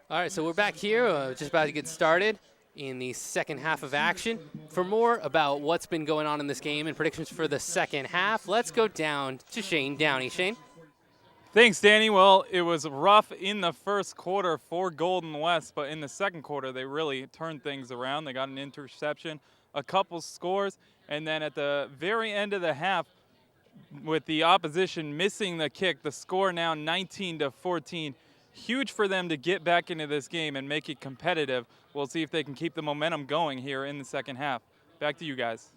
All right, so we're back here, just about to get started in the second half of action. For more about what's been going on in this game and predictions for the second half, let's go down to Shane Downey. Shane? Thanks, Danny. Well, it was rough in the first quarter for Golden West, but in the second quarter, they really turned things around. They got an interception, a couple scores, and then at the very end of the half, with the opposition missing the kick, the score now 19-14. Huge for them to get back into this game and make it competitive. We'll see if they can keep the momentum going here in the second half. Back to you guys.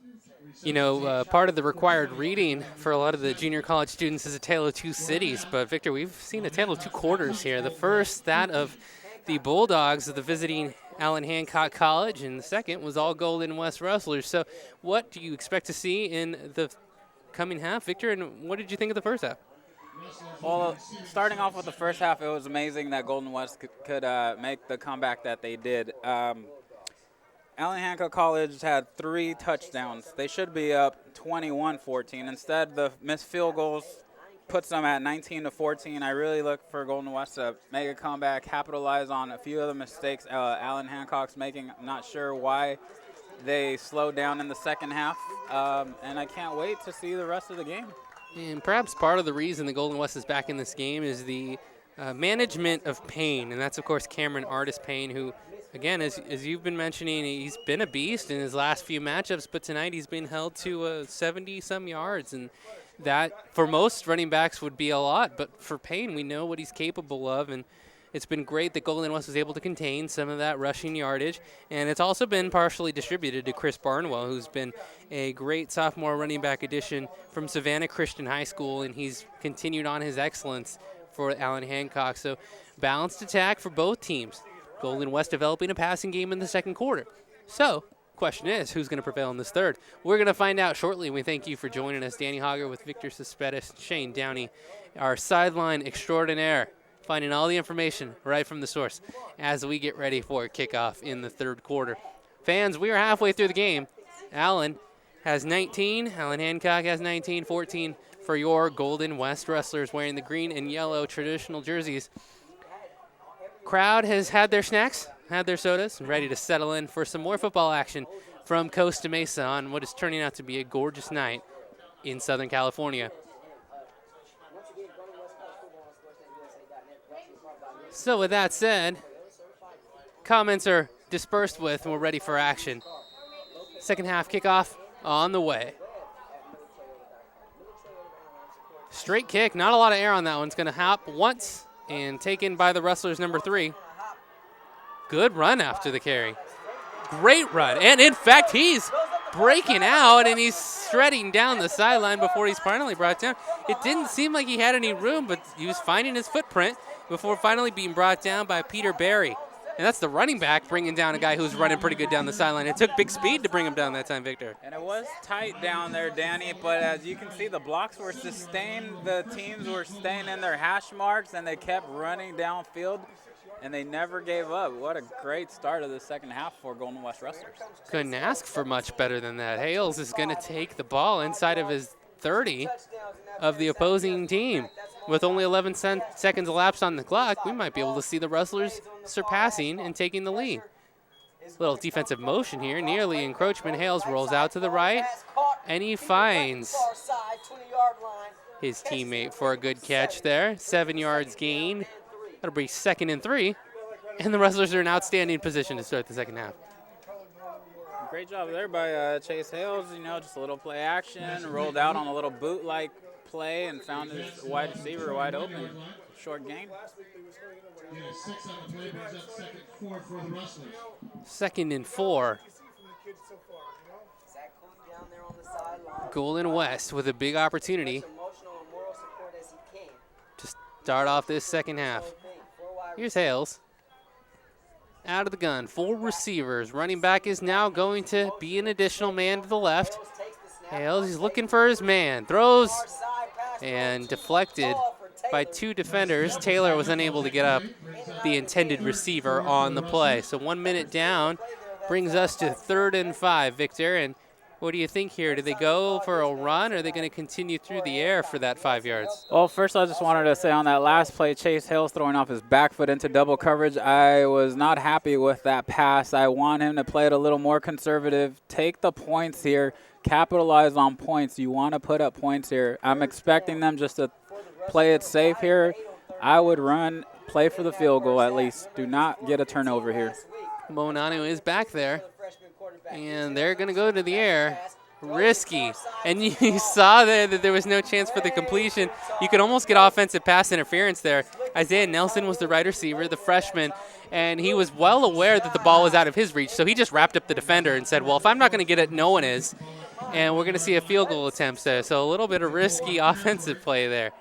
You know, part of the required reading for a lot of the junior college students is a tale of two cities. But, Victor, we've seen a tale of two quarters here. The first, that of the Bulldogs of the visiting Allen Hancock College, and the second was all Golden West Wrestlers. So what do you expect to see in the coming half, Victor, and what did you think of the first half? Well, starting off with the first half, it was amazing that Golden West could make the comeback that they did. Allen Hancock College had 3 touchdowns. They should be up 21-14. Instead, the missed field goals puts them at 19-14. I really look for Golden West to make a comeback, capitalize on a few of the mistakes Allen Hancock's making. I'm not sure why they slowed down in the second half, and I can't wait to see the rest of the game. And perhaps part of the reason the Golden West is back in this game is the management of Payne, and that's, of course, Cameron Artis Payne, who, again, as you've been mentioning, he's been a beast in his last few matchups, but tonight he's been held to 70-some yards, and that, for most running backs, would be a lot, but for Payne, we know what he's capable of, and it's been great that Golden West was able to contain some of that rushing yardage, and it's also been partially distributed to Chris Barnwell, who's been a great sophomore running back addition from Savannah Christian High School, and he's continued on his excellence for Allen Hancock. So balanced attack for both teams. Golden West developing a passing game in the second quarter. So question is, who's going to prevail in this third? We're going to find out shortly, and we thank you for joining us. Danny Hogger with Victor Suspettis, Shane Downey, our sideline extraordinaire, finding all the information right from the source as we get ready for kickoff in the third quarter. Fans, we are halfway through the game. Allen has 19. Allen Hancock has 19, 14 for your Golden West Wrestlers wearing the green and yellow traditional jerseys. Crowd has had their snacks, had their sodas, and ready to settle in for some more football action from Costa Mesa on what is turning out to be a gorgeous night in Southern California. So with that said, comments are dispersed with, and we're ready for action. Second half kickoff on the way. Straight kick, not a lot of air on that one. It's going to hop once and taken by the Wrestlers number 3. Good run after the carry. Great run. And in fact, he's breaking out and he's shredding down the sideline before he's finally brought down. It didn't seem like he had any room, but he was finding his footprint before finally being brought down by Peter Barry. And that's the running back bringing down a guy who's running pretty good down the sideline. It took big speed to bring him down that time, Victor. And it was tight down there, Danny, but as you can see, the blocks were sustained. The teams were staying in their hash marks, and they kept running downfield, and they never gave up. What a great start of the second half for Golden West Wrestlers. Couldn't ask for much better than that. Hales is going to take the ball inside of his 30 of the opposing team. With only 11 seconds elapsed on the clock, we might be able to see the Wrestlers surpassing and taking the lead. Little defensive motion here, nearly encroachment. Hales rolls out to the right, and he finds his teammate for a good catch there. 7 yards gain. That'll be 2nd and 3, and the Wrestlers are in outstanding position to start the second half. Great job there by Chase Hales. Just a little play action, rolled out on a little boot-like play and found his wide receiver wide open. Short gain. 2nd and 4. Golden West with a big opportunity to start off this second half. Here's Hales. Out of the gun, 4 receivers. Running back is now going to be an additional man to the left. Hales, he's looking for his man. Throws and deflected by 2 defenders. Taylor was unable to get up the intended receiver on the play. So 1 minute down brings us to 3rd and 5, Victor. And What do you think here? Do they go for a run, or are they going to continue through the air for that 5 yards? Well, first I just wanted to say on that last play, Chase Hill's throwing off his back foot into double coverage. I was not happy with that pass. I want him to play it a little more conservative. Take the points here. Capitalize on points. You want to put up points here. I'm expecting them just to play it safe here. I would run, play for the field goal at least. Do not get a turnover here. Monano is back there, and they're going to go to the air. Risky. And you saw there that there was no chance for the completion. You could almost get offensive pass interference there. Isaiah Nelson was the wide receiver, the freshman, and he was well aware that the ball was out of his reach, so he just wrapped up the defender and said, well, if I'm not going to get it, no one is. And we're going to see a field goal attempt there. So a little bit of risky offensive play there.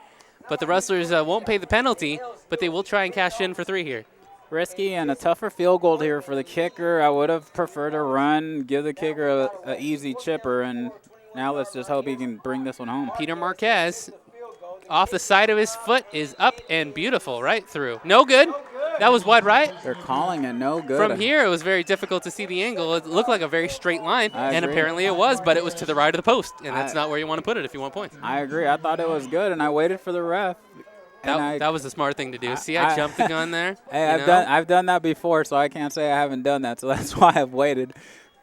But the Rustlers won't pay the penalty, but they will try and cash in for 3 here. Risky and a tougher field goal here for the kicker. I would have preferred a run, give the kicker an easy chipper, and now let's just hope he can bring this one home. Peter Marquez, off the side of his foot, is up and beautiful right through. No good. That was wide right. They're calling it no good. From here, it was very difficult to see the angle. It looked like a very straight line, and apparently it was, but it was to the right of the post, and that's not where you want to put it if you want points. I agree. I thought it was good, and I waited for the ref. That was the smart thing to do. See, I jumped the gun there. Hey, I've done that before, so I can't say I haven't done that. So that's why I've waited.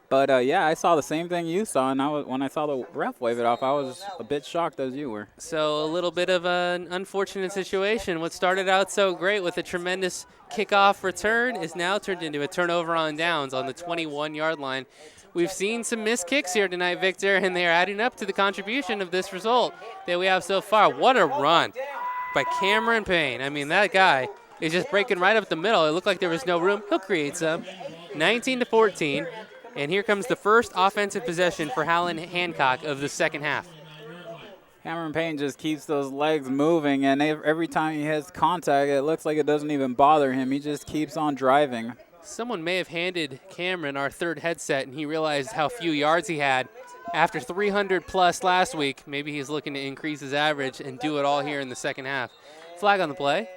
But yeah, I saw the same thing you saw, and when I saw the ref wave it off, I was a bit shocked as you were. So a little bit of an unfortunate situation. What started out so great with a tremendous kickoff return is now turned into a turnover on downs on the 21-yard line. We've seen some missed kicks here tonight, Victor, and they are adding up to the contribution of this result that we have so far. What a run by Cameron Payne. I mean, that guy is just breaking right up the middle. It looked like there was no room. He'll create some. 19-14, and here comes the first offensive possession for Hancock of the second half. Cameron Payne just keeps those legs moving, and every time he hits contact, it looks like it doesn't even bother him. He just keeps on driving. Someone may have handed Cameron our third headset, and he realized how few yards he had. After 300-plus last week, maybe he's looking to increase his average and do it all here in the second half. Flag on the play.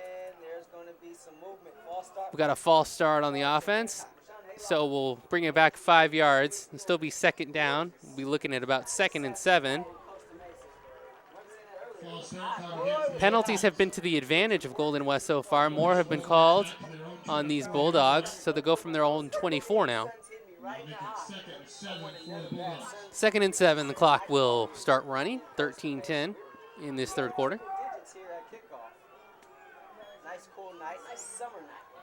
We've got a false start on the offense, so we'll bring it back 5 yards. It'll still be second down. We'll be looking at about 2nd and 7. Penalties have been to the advantage of Golden West so far. More have been called on these Bulldogs, so they go from their own 24 now. 2nd and 7, the clock will start running, 13-10 in this third quarter.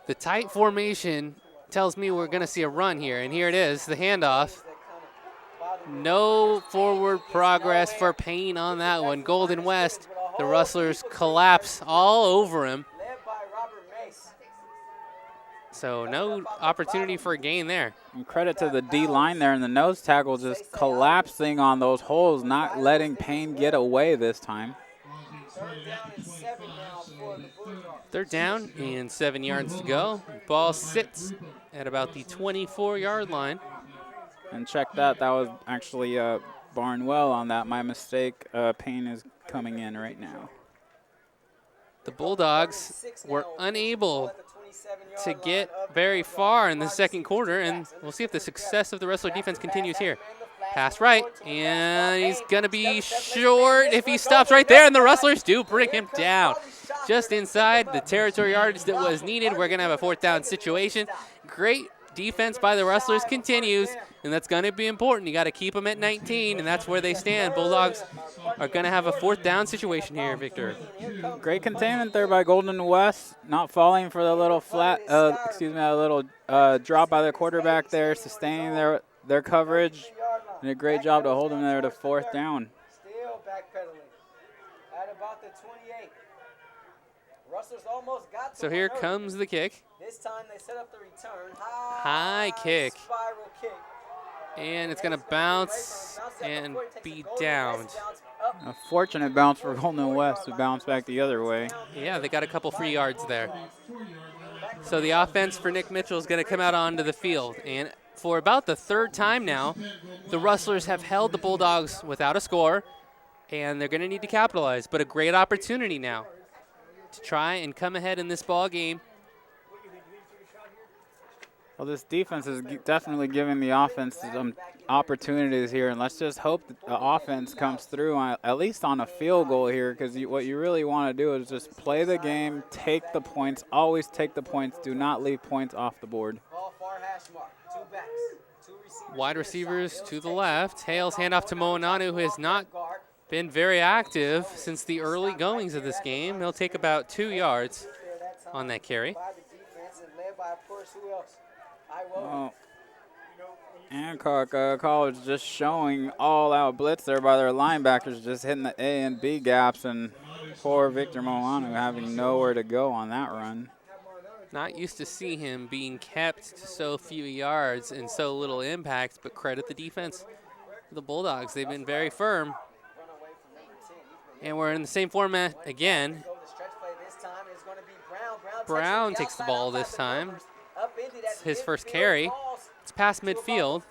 The tight formation tells me we're going to see a run here, and here it is, the handoff. No forward progress for Payne on that one. Golden West, the Rustlers collapse all over him. So no opportunity for a gain there. And credit to the D-line there, and the nose tackle just collapsing on those holes, not letting Payne get away this time. Third down and 7 yards to go. Ball sits at about the 24-yard line. And check that. That was actually Barnwell on that. My mistake. Payne is coming in right now. The Bulldogs were unable to get very far in the second quarter, and we'll see if the success of the Rustler defense continues here. Pass right, and he's going to be short if he stops right there, and the Rustlers do bring him down. Just inside the territory yardage that was needed. We're going to have a fourth down situation. Great defense by the Rustlers continues, and that's going to be important. You got to keep them at 19, and that's where they stand. Bulldogs are going to have a fourth down situation here, Victor. Great containment there by Golden West, not falling for the little drop by the quarterback there, sustaining their coverage, and a great job to hold them there to fourth down. Still backpedaling at about the 28. Rustlers almost got So here comes the kick. This time they set up the return. High kick. Spiral kick. And it's going to bounce and be downed. A fortunate bounce for Golden West to bounce back the other way. Yeah, they got a couple free yards there. So the offense for Nick Mitchell is going to come out onto the field. And for about the third time now, the Rustlers have held the Bulldogs without a score, and they're going to need to capitalize. But a great opportunity now to try and come ahead in this ball game. Well, this defense is definitely giving the offense some opportunities here, and let's just hope that the offense comes through at least on a field goal here, because what you really want to do is just play the game, take the points, always take the points, do not leave points off the board. Wide receivers to the left. Hales handoff to Moananu, who has not been very active since the early goings of this game. He'll take about 2 yards on that carry. Well, Hancock College just showing all-out blitz there by their linebackers, just hitting the A and B gaps, and poor Victor Moanu having nowhere to go on that run. Not used to see him being kept to so few yards and so little impact, but credit the defense. The Bulldogs, they've been very firm. And we're in the same format again. Brown takes the ball this time. It's his first carry. It's past midfield.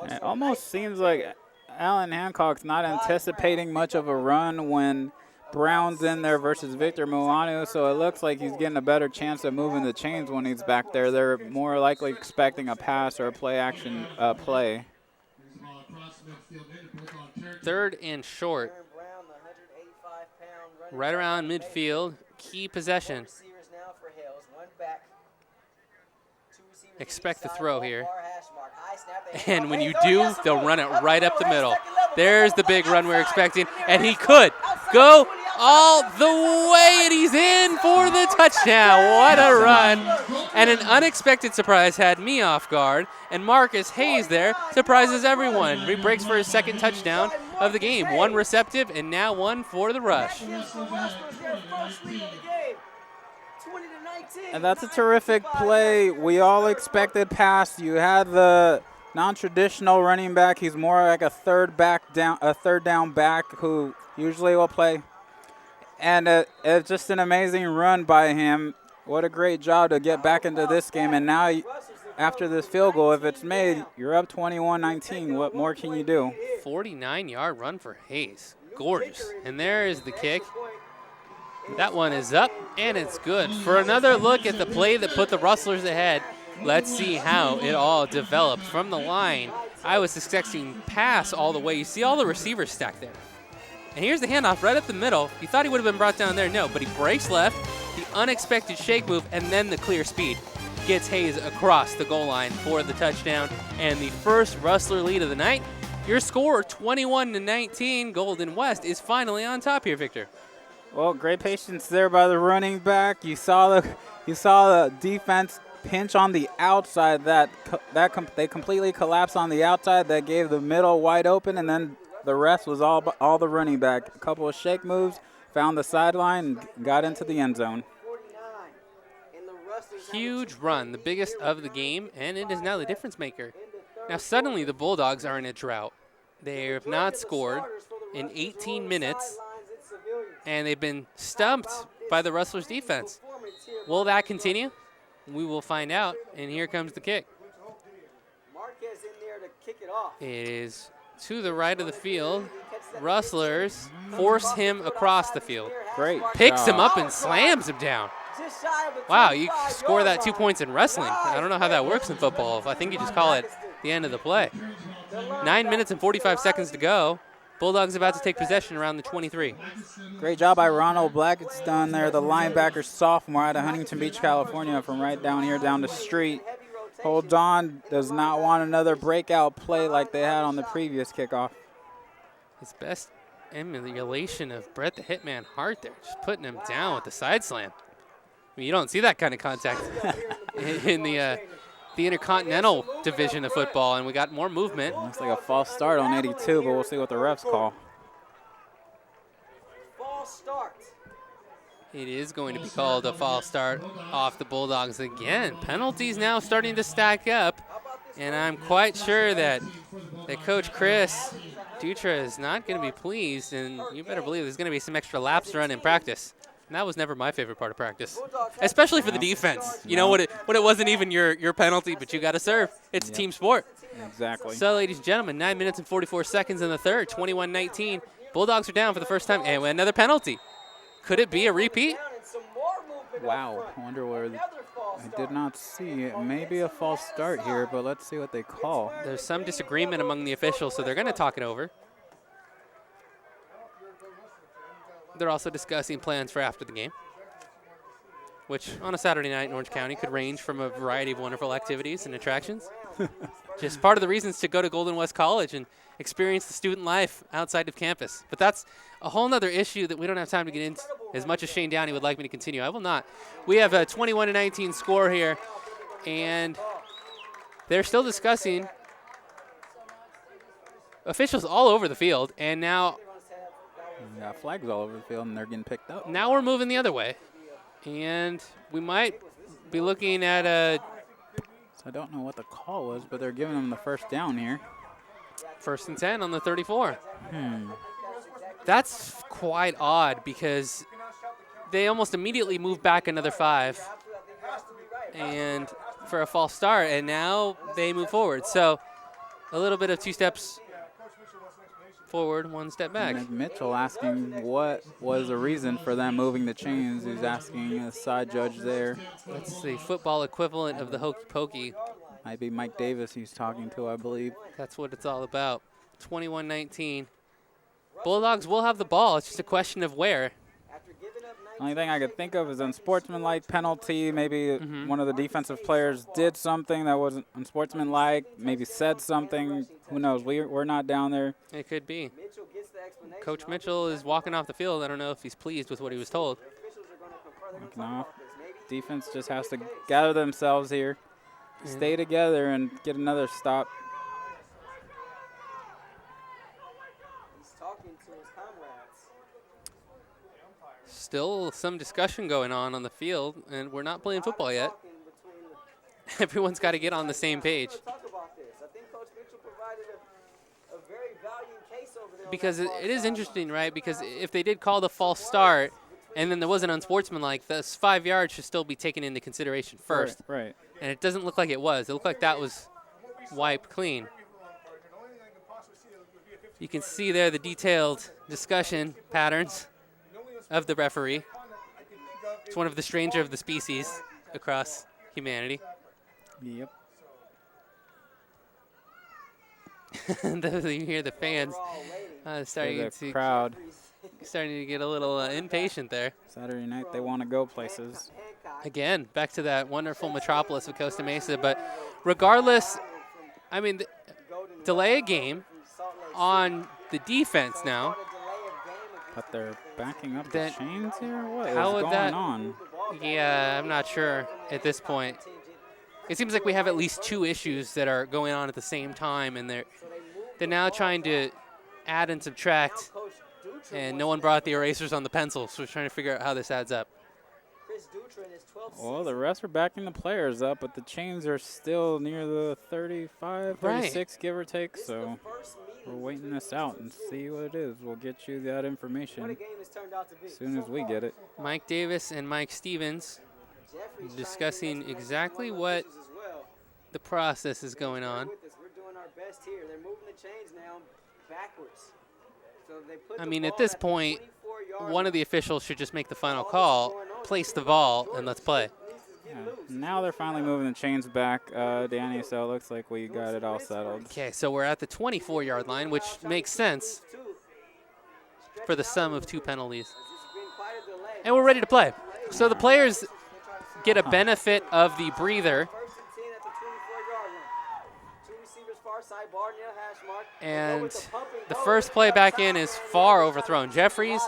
It almost seems like Alan Hancock's not anticipating much of a run when Brown's in there versus Victor Moanu, so it looks like he's getting a better chance of moving the chains when he's back there. They're more likely expecting a pass or a play action play. 3rd and short. Right around midfield. Key possession. Expect the throw here. And when you do, they'll run it right up the middle. There's the big run we're expecting, and he could go all the way, and he's in for the touchdown. What a run. And an unexpected surprise had me off guard, and Marcus Hayes there surprises everyone. He breaks for his 2nd touchdown of the game. 1 receptive, and now 1 for the rush. And that's a terrific play. We all expected pass. You had the non-traditional running back. He's more like a third down back who usually will play. And it's just an amazing run by him. What a great job to get back into this game. And now, after this field goal, if it's made, you're up 21-19. What more can you do? 49-yard run for Hayes. Gorgeous. And there is the kick. That one is up, and it's good. For another look at the play that put the Rustlers ahead, let's see how it all developed. From the line, I was expecting pass all the way. You see all the receivers stacked there. And here's the handoff right up the middle. You thought he would have been brought down there. No, but he breaks left, the unexpected shake move, and then the clear speed gets Hayes across the goal line for the touchdown and the first Rustler lead of the night. Your score, 21-19. Golden West is finally on top here, Victor. Well, great patience there by the running back. You saw the defense pinch on the outside. They completely collapsed on the outside. That gave the middle wide open, and then the rest was all the running back. A couple of shake moves, found the sideline, and got into the end zone. Huge run, the biggest of the game, and it is now the difference maker. Now suddenly the Bulldogs are in a drought. They have not scored in 18 minutes. And they've been stumped by the Rustlers' defense. Will that continue? We will find out, and here comes the kick. It is to the right of the field. Rustlers force him across the field. Great Picks job. him up and slams him down. Wow, you score that 2 points in wrestling. I don't know how that works in football. I think you just call it the end of the play. 9 minutes and 45 seconds to go. Bulldogs about to take possession around the 23. Great job by Ronald Blackstone there, the linebacker sophomore out of Huntington Beach, California, from right down here down the street. Hold on, does not want another breakout play like they had on the previous kickoff. His best emulation of Brett the Hitman Hart there, just putting him down with the side slam. I mean, you don't see that kind of contact in the Intercontinental Division of football, and we got more movement. Looks like a false start on 82, but we'll see what the refs call. False start. It is going to be called a false start off the Bulldogs again. Penalties now starting to stack up, and I'm quite sure that Coach Chris Dutra is not going to be pleased, and you better believe there's going to be some extra laps run in practice. And that was never my favorite part of practice, especially for the defense. You know what it wasn't even your penalty, but you got to serve. It's a team sport. Exactly. So, ladies and gentlemen, 9 minutes and 44 seconds in the third, 21-19. Bulldogs are down for the first time, and another penalty. Could it be a repeat? Wow, I wonder where I did not see it. Maybe a false start here, but let's see what they call. There's some disagreement among the officials, so they're going to talk it over. They're also discussing plans for after the game, which on a Saturday night in Orange County could range from a variety of wonderful activities and attractions. Just part of the reasons to go to Golden West College and experience the student life outside of campus. But that's a whole nother issue that we don't have time to get into, as much as Shane Downey would like me to continue. I will not. We have a 21-19 score here, and they're still discussing officials all over the field, and now Got flags all over the field, and they're getting picked up. now we're moving the other way. And we might be looking at a So I don't know what the call was, but they're giving them the first down here. 1st and 10 on the 34. That's quite odd because they almost immediately moved back another 5 and for a false start, and now they move forward. So a little bit of 2 steps forward, 1 step back. And Mitchell asking what was the reason for them moving the chains. He's asking a side judge there. That's the football equivalent of the hokey pokey. Might be Mike Davis he's talking to, I believe. That's what it's all about. 21-19. Bulldogs will have the ball. It's just a question of where. Only thing I could think of is unsportsmanlike penalty. Maybe one of the defensive players did something that wasn't unsportsmanlike, maybe said something. Who knows? We're not down there. It could be. Coach Mitchell is walking off the field. I don't know if he's pleased with what he was told. No. Defense just has to gather themselves here, stay together, and get another stop. Still some discussion going on the field, and we're not playing football yet. Everyone's got to get on the same page. Because it is interesting, right? Because if they did call the false start and then there was an unsportsmanlike, this 5 yards should still be taken into consideration first. Right. And it doesn't look like it was. It looked like that was wiped clean. You can see there the detailed discussion patterns of the referee. It's one of the stranger of the species across humanity. Yep. You hear the fans starting to get a little impatient there. Saturday night, they want to go places. Again, back to that wonderful metropolis of Costa Mesa. But regardless, I mean, delay a game on the defense now. But they're backing up the chains here? What is how would going on? Yeah, I'm not sure at this point. It seems like we have at least 2 issues that are going on at the same time, and they're now trying to add and subtract, and no one brought the erasers on the pencil, so we're trying to figure out how this adds up. Well, the refs are backing the players up, but the chains are still near the 35, 36, give or take, so we're waiting this out and see what it is. We'll get you that information as soon as we get it. Mike Davis and Mike Stevens discussing exactly what the process is going on. I mean, at this point, one of the officials should just make the final call, place the ball, and let's play. Yeah. Now they're finally moving the chains back, Danny, so it looks like we got it all settled. Okay, so we're at the 24-yard line, which makes sense for the sum of 2 penalties. And we're ready to play. So the players get a benefit of the breather. And the first play back in is far overthrown. Jeffries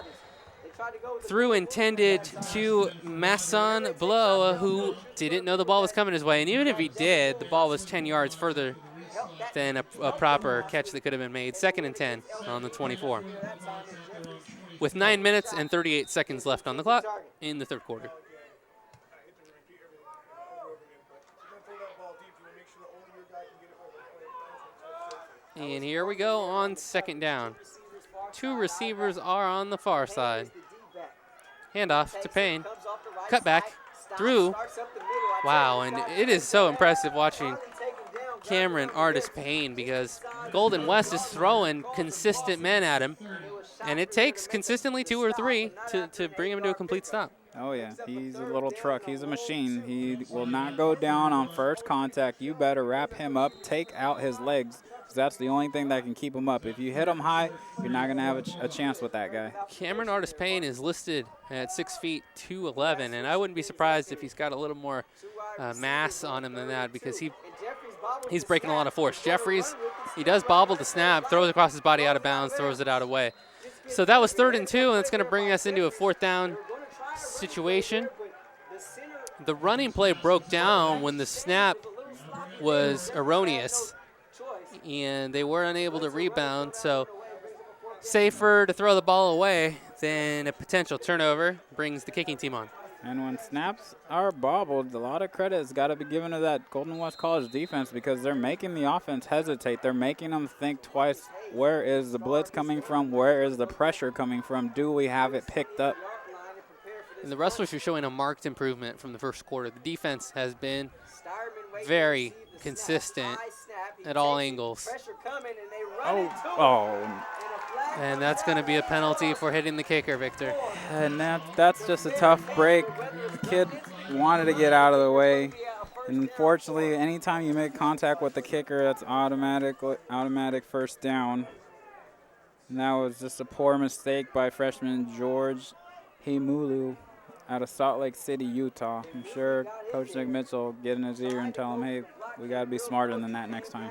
threw intended to Masson Blow, who didn't know the ball was coming his way. And even if he did, the ball was 10 yards further than a proper catch that could have been made. 2nd and 10 on the 24. With 9 minutes and 38 seconds left on the clock in the 3rd quarter. And here we go on 2nd down. 2 receivers are on the far side. Handoff to Payne. Cut back through. Wow, and it is so impressive watching Cameron Artis Payne because Golden West is throwing consistent men at him. And it takes consistently 2 or 3 to bring him to a complete stop. Oh, yeah. He's a little truck. He's a machine. He will not go down on first contact. You better wrap him up, take out his legs, because that's the only thing that can keep him up. If you hit him high, you're not going to have a chance with that guy. Cameron Artis Payne is listed at 6 feet 211, and I wouldn't be surprised if he's got a little more mass on him than that, because he's breaking a lot of force. Jeffries, he does bobble the snap, throws across his body out of bounds, throws it out away. So that was 3rd and 2, and it's going to bring us into a 4th down situation. The running play broke down when the snap was erroneous, and they were unable to rebound. So safer to throw the ball away than a potential turnover. Brings the kicking team on. And when snaps are bobbled, a lot of credit has got to be given to that Golden West College defense, because they're making the offense hesitate. They're making them think twice. Where is the blitz coming from? Where is the pressure coming from? Do we have it picked up? And the Rustlers are showing a marked improvement from the first quarter. The defense has been very consistent at all angles. Oh. And that's going to be a penalty for hitting the kicker, Victor. And that's just a tough break. The kid wanted to get out of the way. And unfortunately, anytime you make contact with the kicker, that's automatic first down. And that was just a poor mistake by freshman George Himulu out of Salt Lake City, Utah. I'm sure Coach Nick Mitchell will get in his ear and tell him, hey, we got to be smarter than that next time.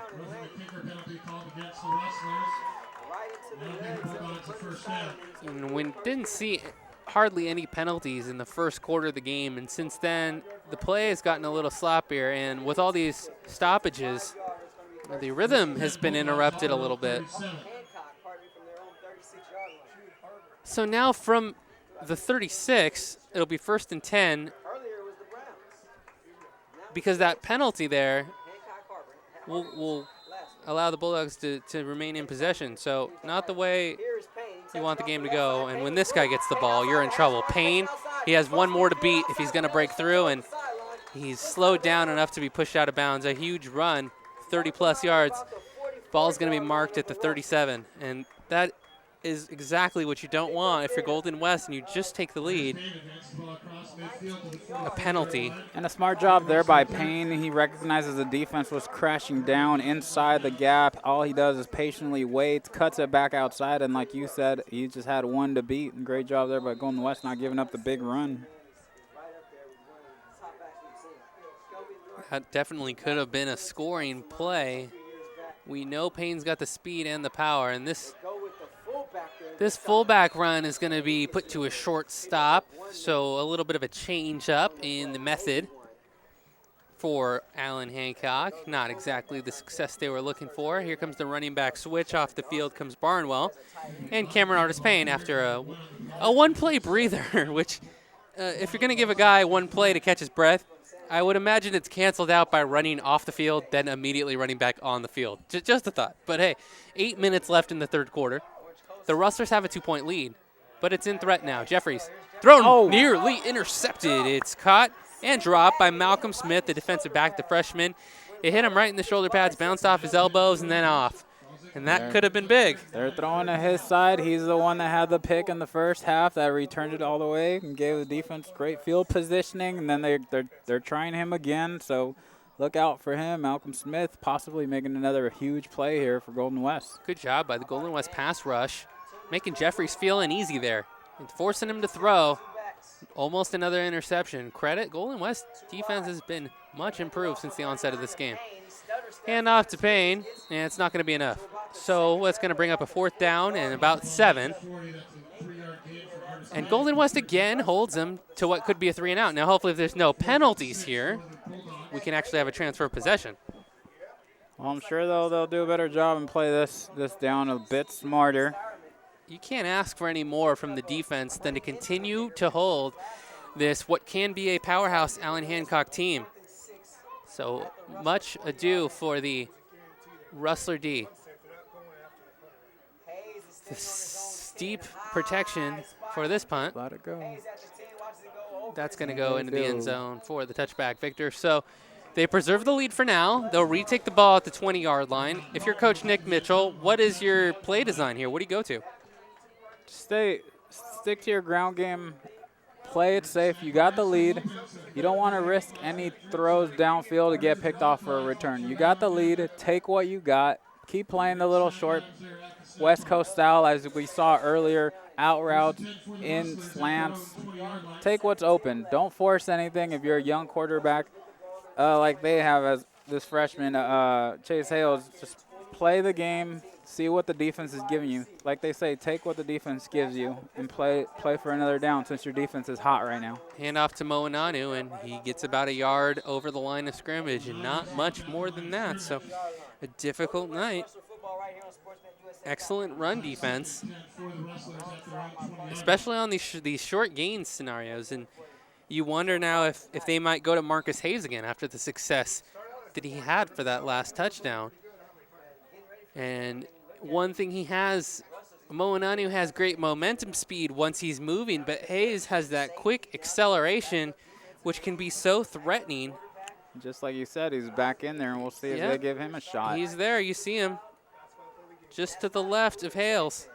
And we didn't see hardly any penalties in the first quarter of the game, and since then the play has gotten a little sloppier, and with all these stoppages, the rhythm has been interrupted a little bit. So now from the 36, it'll be 1st and 10, because that penalty there will allow the Bulldogs to remain in possession. So not the way you want the game to go. And when this guy gets the ball, you're in trouble. Payne, he has one more to beat if he's going to break through, and he's slowed down enough to be pushed out of bounds. A huge run, 30-plus yards. Ball's going to be marked at the 37, and that is exactly what you don't want if you're Golden West and you just take the lead. A penalty. And a smart job there by Payne. He recognizes the defense was crashing down inside the gap. All he does is patiently waits, cuts it back outside, and like you said, he just had one to beat. And great job there by Golden West not giving up the big run. That definitely could have been a scoring play. We know Payne's got the speed and the power, and this fullback run is going to be put to a short stop, so a little bit of a change up in the method for Allen Hancock. Not exactly the success they were looking for. Here comes the running back switch. Off the field comes Barnwell, and Cameron Artis Payne after a one-play breather, which if you're going to give a guy one play to catch his breath, I would imagine it's canceled out by running off the field, then immediately running back on the field. Just a thought. But hey, 8 minutes left in the third quarter. The Rustlers have a 2-point lead, but it's in threat now. Jeffries thrown, nearly intercepted. It's caught and dropped by Malcolm Smith, the defensive back, the freshman. It hit him right in the shoulder pads, bounced off his elbows, and then off. And that could have been big. They're throwing to his side. He's the one that had the pick in the first half that returned it all the way and gave the defense great field positioning. And then they're trying him again. So look out for him. Malcolm Smith possibly making another huge play here for Golden West. Good job by the Golden West pass rush, making Jeffries feel uneasy there and forcing him to throw. Almost another interception. Credit, Golden West defense has been much improved since the onset of this game. Hand off to Payne, and it's not going to be enough. So that's going to bring up a 4th down and about 7. And Golden West again holds them to what could be a 3-and-out. Now, hopefully, if there's no penalties here, we can actually have a transfer of possession. Well, I'm sure they'll do a better job and play this down a bit smarter. You can't ask for any more from the defense than to continue to hold this, what can be a powerhouse Allen Hancock team. So much ado for the Rustler D. The steep protection for this punt. Let it go. That's going to go into the end zone for the touchback, Victor. So they preserve the lead for now. They'll retake the ball at the 20-yard line. If you're Coach Nick Mitchell, what is your play design here? What do you go to? Stick to your ground game play it safe. You got the lead. You don't want to risk any throws downfield to get picked off for a return. You got the lead. Take what you got. Keep playing the little short West Coast style as we saw earlier, out routes, in slants. Take what's open. Don't force anything if you're a young quarterback like they have as this freshman, Chase Hales. Just play the game, see what the defense is giving you. Like they say, take what the defense gives you and play for another down since your defense is hot right now. Hand off to Moananu, and he gets about a yard over the line of scrimmage, and not much more than that. So a difficult night. Excellent run defense, especially on these short gain scenarios. And you wonder now if they might go to Marcus Hayes again after the success that he had for that last touchdown. And one thing he has, Moananu has great momentum speed once he's moving, but Hayes has that quick acceleration, which can be so threatening. Just like you said, he's back in there, and we'll see if they give him a shot. He's there. You see him just to the left of Hales.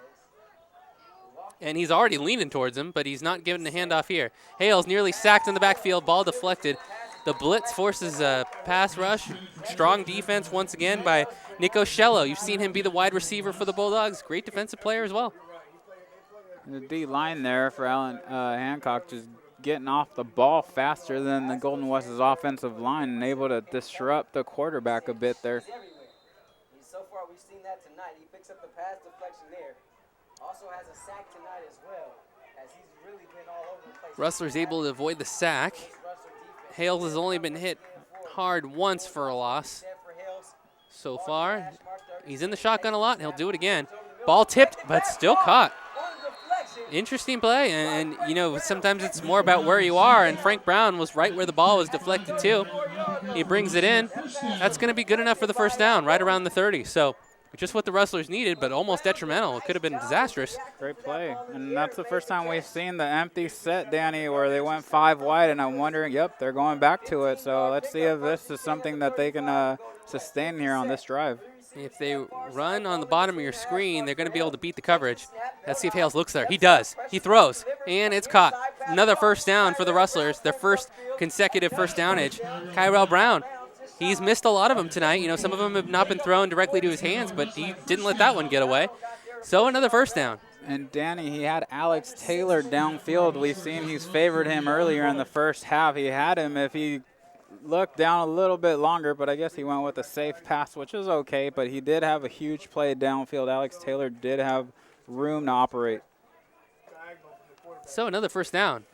And he's already leaning towards him, but he's not giving the handoff here. Hales nearly sacked in the backfield, ball deflected. The blitz forces a pass rush. Strong defense once again by Nico Scello. You've seen him be the wide receiver for the Bulldogs. Great defensive player as well. The D-line there for Hancock just getting off the ball faster than the Golden West's offensive line and able to disrupt the quarterback a bit there. So far, we've seen that tonight. He picks up the pass deflection there. Also has a sack tonight as well, as he's really been all over the place. Rustler's able to avoid the sack. Hales has only been hit hard once for a loss so far. He's in the shotgun a lot, and he'll do it again. Ball tipped, but still caught. Interesting play, and you know, sometimes it's more about where you are, and Frank Brown was right where the ball was deflected to. He brings it in. That's going to be good enough for the first down, right around the 30. So just what the Rustlers needed, but almost detrimental. It could have been disastrous. Great play, and that's the first time we've seen the empty set, Danny, where they went 5 wide, and I'm wondering, yep, they're going back to it. So let's see if this is something that they can sustain here on this drive. If they run on the bottom of your screen, they're going to be able to beat the coverage. Let's see if Hales looks there. He does. He throws, and it's caught. Another first down for the Rustlers, their first consecutive first downage. Kyrell Brown, he's missed a lot of them tonight. You know, some of them have not been thrown directly to his hands, but he didn't let that one get away. So another first down. And Danny, he had Alex Taylor downfield. We've seen he's favored him earlier in the first half. He had him if he looked down a little bit longer, but I guess he went with a safe pass, which is okay, but he did have a huge play downfield. Alex Taylor did have room to operate. So another first down.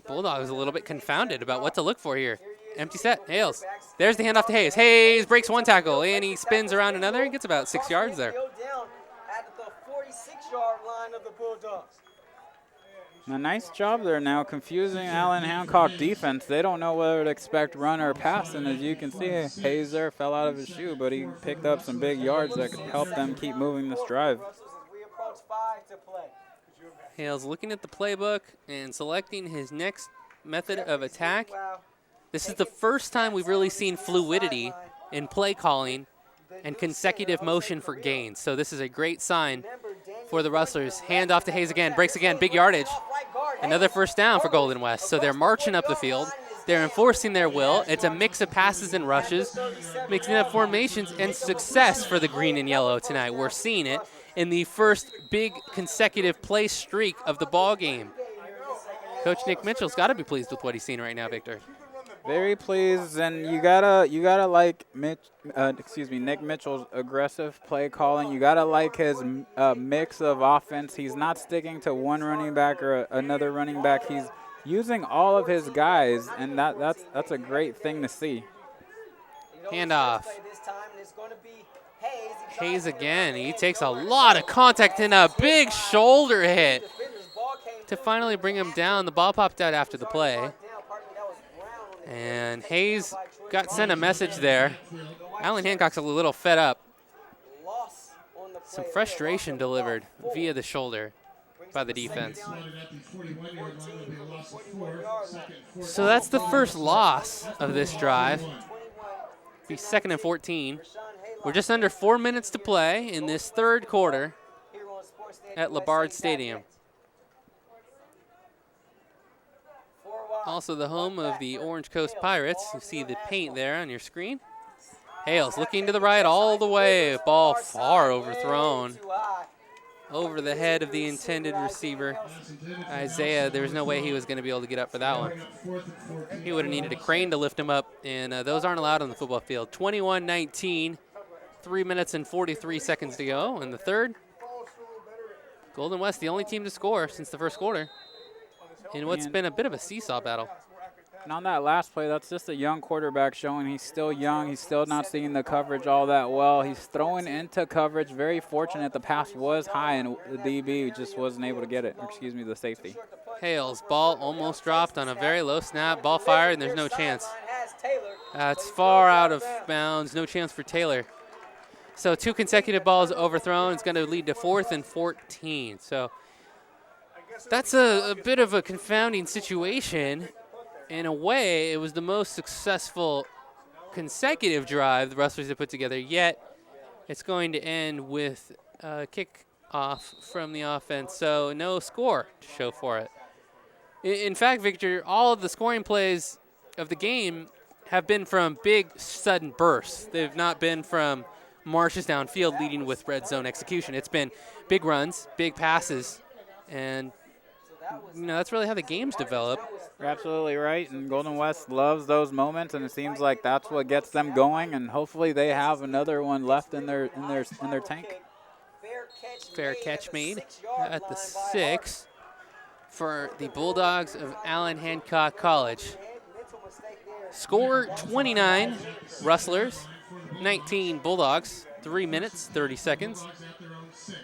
Bulldogs a little bit confounded about what to look for here. Empty set, Hales. There's the handoff to Hayes. Hayes breaks one tackle, and he spins around another. He gets about 6 yards there. At the 46-yard line of the Bulldogs. A nice job there now, confusing Allen Hancock defense. They don't know whether to expect run or pass, and as you can see, Hayes there fell out of his shoe, but he picked up some big yards that could help them keep moving this drive. Hales looking at the playbook and selecting his next method of attack. This is the first time we've really seen fluidity in play calling and consecutive motion for gains. So this is a great sign for the Rustlers. Hand off to Hayes again, breaks again, big yardage. Another first down for Golden West. So they're marching up the field. They're enforcing their will. It's a mix of passes and rushes, mixing up formations, and success for the green and yellow tonight. We're seeing it in the first big consecutive play streak of the ball game. Coach Nick Mitchell's got to be pleased with what he's seeing right now, Victor. Very pleased, and you gotta like Nick Mitchell's aggressive play calling. You gotta like his mix of offense. He's not sticking to one running back or another running back. He's using all of his guys, and that's a great thing to see. Handoff. Hayes again. He takes a lot of contact and a big shoulder hit to finally bring him down. The ball popped out after the play. And Hayes got sent a message there. Allen Hancock's a little fed up. Some frustration delivered via the shoulder by the defense. So that's the first loss of this drive. Be 2nd and 14. We're just under 4 minutes to play in this third quarter at LaBarge Stadium. Also the home of the Orange Coast Pirates. You see the paint there on your screen. Hales looking to the right all the way. Ball far overthrown over the head of the intended receiver. Isaiah, there was no way he was going to be able to get up for that one. He would have needed a crane to lift him up, and those aren't allowed on the football field. 21-19, 3 minutes and 43 seconds to go in the third. Golden West, the only team to score since the first quarter in what's been a bit of a seesaw battle. And on that last play, that's just a young quarterback showing he's still young. He's still not seeing the coverage all that well. He's throwing into coverage. Very fortunate the pass was high and the DB just wasn't able to get it. Or excuse me, the safety. Hales, ball almost dropped on a very low snap. Ball fired, and there's no chance. It's far out of bounds. No chance for Taylor. So 2 consecutive balls overthrown. It's going to lead to 4th and 14. So that's a bit of a confounding situation. In a way, it was the most successful consecutive drive the Rustlers have put together, yet it's going to end with a kick-off from the offense, so no score to show for it. In fact, Victor, all of the scoring plays of the game have been from big, sudden bursts. They've not been from marches downfield leading with red zone execution. It's been big runs, big passes, and that's really how the game's develop. You're absolutely right, and Golden West loves those moments, and it seems like that's what gets them going, and hopefully they have another one left in their tank. Fair catch made at the 6 for the Bulldogs of Allen Hancock College. Score 29 Rustlers, 19 Bulldogs, 3 minutes, 30 seconds.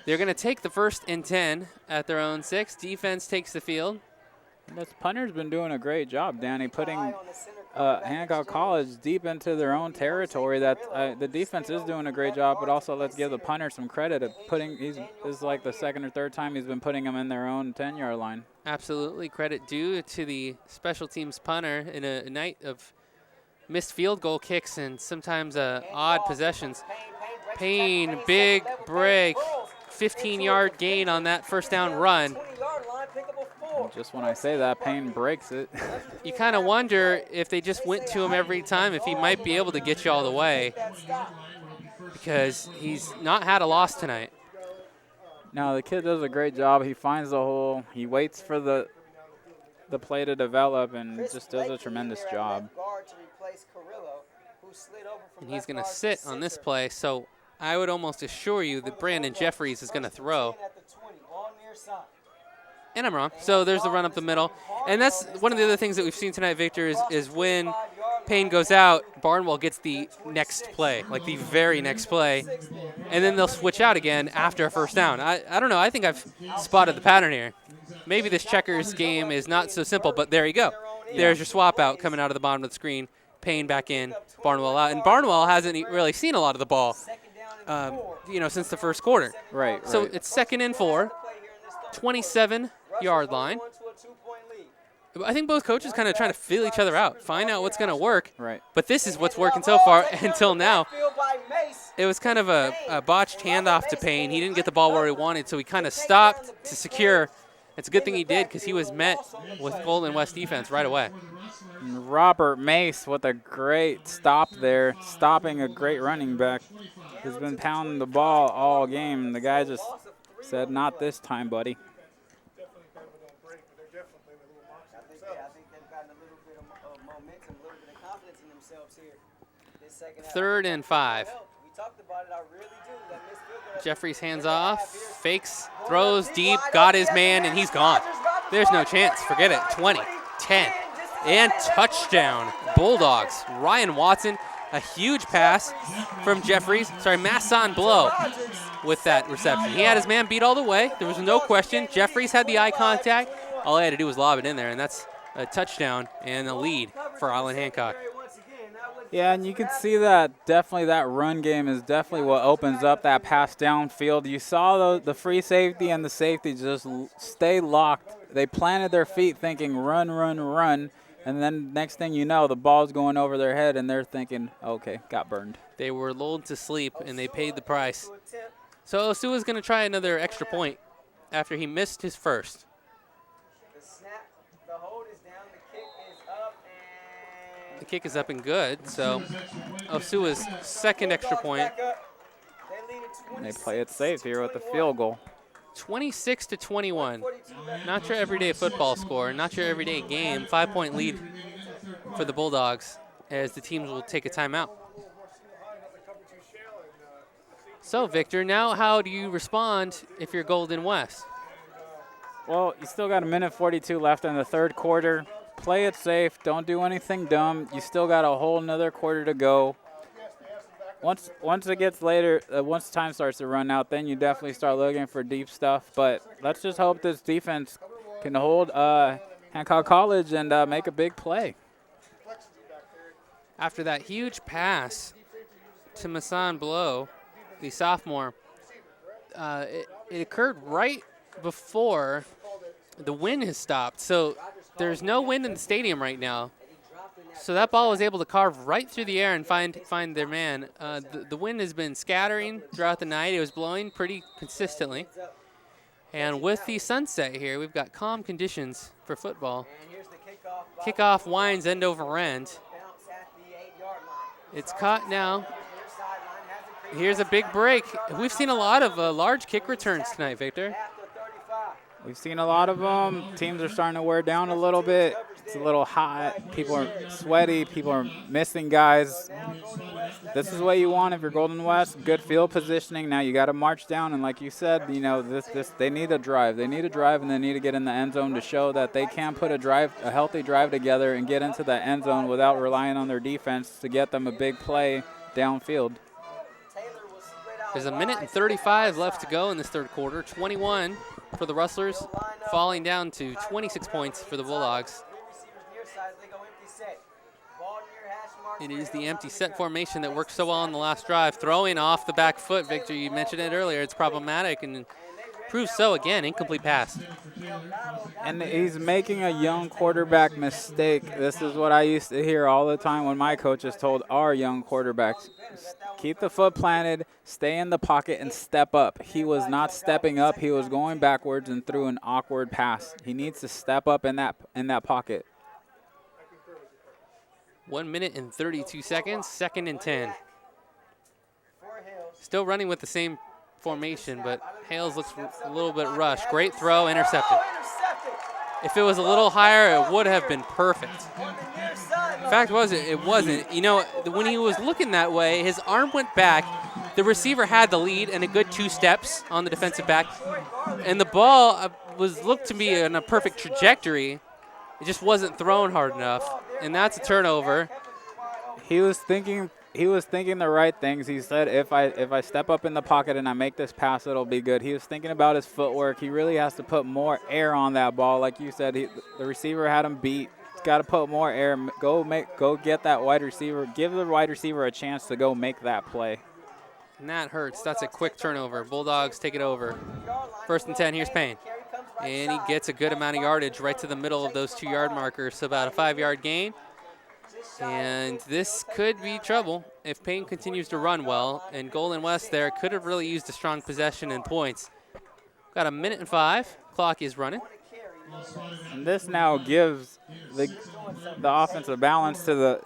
They're going to take the 1st and 10 at their own 6. Defense takes the field. This punter's been doing a great job, Danny, putting Hancock College deep into their own territory. That the defense is doing a great job, but also let's give the punter some credit at putting. This is like the 2nd or 3rd time he's been putting them in their own 10-yard line. Absolutely, credit due to the special teams punter in a night of missed field goal kicks and sometimes odd possessions. Payne, big break, 15-yard gain on that 1st down run. Just when I say that, Payne breaks it. You kind of wonder if they just went to him every time, if he might be able to get you all the way, because he's not had a loss tonight. No, the kid does a great job. He finds the hole. He waits for the play to develop and just does a tremendous job. And he's going to sit on this play, so I would almost assure you that Brandon Jeffries is going to throw. And I'm wrong. So there's the run up the middle. And that's one of the other things that we've seen tonight, Victor, is when Payne goes out, Barnwell gets the next play, like the very next play. And then they'll switch out again after a 1st down. I don't know. I think I've spotted the pattern here. Maybe this checkers game is not so simple, but there you go. There's your swap out coming out of the bottom of the screen. Payne back in, Barnwell out. And Barnwell hasn't really seen a lot of the ball, since the 1st quarter. Right. So it's 2nd and 4, 27-yard line. I think both coaches kind of trying to feel each other out, find out what's going to work. Right. But this is what's working so far until now. It was kind of a botched handoff to Payne. He didn't get the ball where he wanted, so he kind of stopped to secure. It's a good thing he did because he was met with Golden West defense right away. Robert Mace with a great stop there, stopping a great running back. He's been pounding the ball all game. The guy just said, not this time, buddy. Third and 5. Jeffries hands off, fakes, throws deep, got his man, and he's gone. There's no chance. Forget it. 20, 10, and touchdown. Bulldogs. Ryan Watson, a huge pass from Jeffries. Masson Blow with that reception. He had his man beat all the way. There was no question. Jeffries had the eye contact. All he had to do was lob it in there, and that's a touchdown and a lead for Allen Hancock. Yeah, and you can see that definitely that run game is definitely what opens up that pass downfield. You saw the free safety and the safety just stay locked. They planted their feet thinking run, run, run, and then next thing you know, the ball's going over their head, and they're thinking, okay, got burned. They were lulled to sleep, and they paid the price. So Osua's going to try another extra point after he missed his first. The snap, the hold is down, the kick is The kick is up and good. So Osua's second extra point. And they play it safe here with the field goal. 26-21. Not your everyday football score, not your everyday game. 5-point lead for the Bulldogs as the teams will take a timeout. So, Victor, now how do you respond if you're Golden West? Well, you still got a minute 42 left in the third quarter. Play it safe. Don't do anything dumb. You still got a whole another quarter to go. Once it gets later, once time starts to run out, then you definitely start looking for deep stuff. But let's just hope this defense can hold Hancock College and make a big play. After that huge pass to Masson Blow, the sophomore, it occurred right before the wind has stopped. So there's no wind in the stadium right now. So that ball was able to carve right through the air and find their man. The wind has been scattering throughout the night. It was blowing pretty consistently. And with the sunset here, we've got calm conditions for football. Kickoff winds end over end. It's caught now. Here's a big break. We've seen a lot of large kick returns tonight, Victor. We've seen a lot of them. Teams are starting to wear down a little bit. It's a little hot. People are sweaty. People are missing guys. This is what you want if you're Golden West. Good field positioning. Now you got to march down, and like you said, you know they need a drive. They need a drive, and they need to get in the end zone to show that they can put a healthy drive together, and get into the end zone without relying on their defense to get them a big play downfield. There's a minute and 35 left to go in this third quarter. 21 for the Rustlers, falling down to 26 points for the Bulldogs. It is the empty set formation that worked so well on the last drive. Throwing off the back foot, Victor, you mentioned it earlier. It's problematic and proves so again. Incomplete pass. And he's making a young quarterback mistake. This is what I used to hear all the time when my coaches told our young quarterbacks. Keep the foot planted, stay in the pocket, and step up. He was not stepping up. He was going backwards and threw an awkward pass. He needs to step up in that pocket. 1 minute and 32 seconds, 2nd and 10. Still running with the same formation, but Hales looks a little bit rushed. Great throw, intercepted. If it was a little higher, it would have been perfect. Fact was, it wasn't. You know, when he was looking that way, his arm went back. The receiver had the lead and a good 2 steps on the defensive back. And the ball looked to be in a perfect trajectory. It just wasn't thrown hard enough. And that's a turnover. He was thinking the right things. He said, if I step up in the pocket and I make this pass, it'll be good. He was thinking about his footwork. He really has to put more air on that ball. Like you said, the receiver had him beat. He's got to put more air. Go get that wide receiver. Give the wide receiver a chance to go make that play. And that hurts. That's a quick turnover. Bulldogs take it over. 1st and 10, here's Payne. And he gets a good amount of yardage right to the middle of those 2-yard markers, so about a 5-yard gain. And this could be trouble if Payne continues to run well. And Golden West there could have really used a strong possession and points. Got a minute and 5. Clock is running. And this now gives the offensive balance to the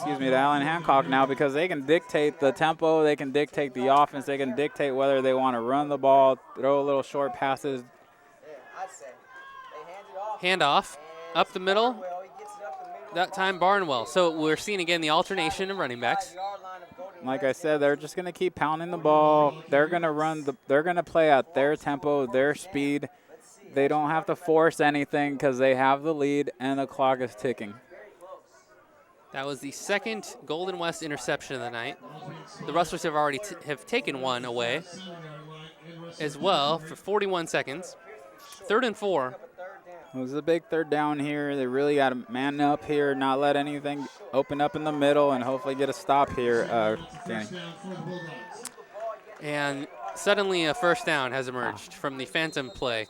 Allen Hancock now, because they can dictate the tempo, they can dictate the offense, they can dictate whether they want to run the ball, throw little short passes. Handoff up the middle. That time Barnwell. So we're seeing again the alternation of running backs. Like I said, they're just going to keep pounding the ball. They're going to they're going to play at their tempo, their speed. They don't have to force anything because they have the lead and the clock is ticking. That was the second Golden West interception of the night. The Rustlers have already taken one away as well for 41 seconds. 3rd and 4. It was a big third down here. They really got to man up here, not let anything open up in the middle, and hopefully get a stop here, Danny. And suddenly a first down has emerged from the phantom play.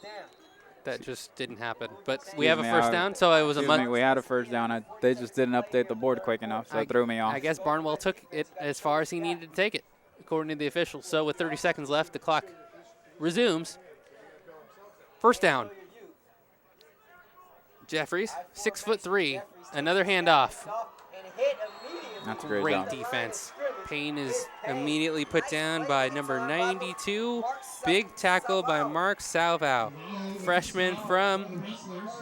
That just didn't happen. But we have a first down, so it was we had a first down. They just didn't update the board quick enough, so it threw me off. I guess Barnwell took it as far as he needed to take it, according to the officials. So with 30 seconds left, the clock resumes. First down. Jeffries, 6'3", another handoff. That's a great Great job. defense. Payne is immediately put down by number 92. Big tackle by Mark Salvao, freshman from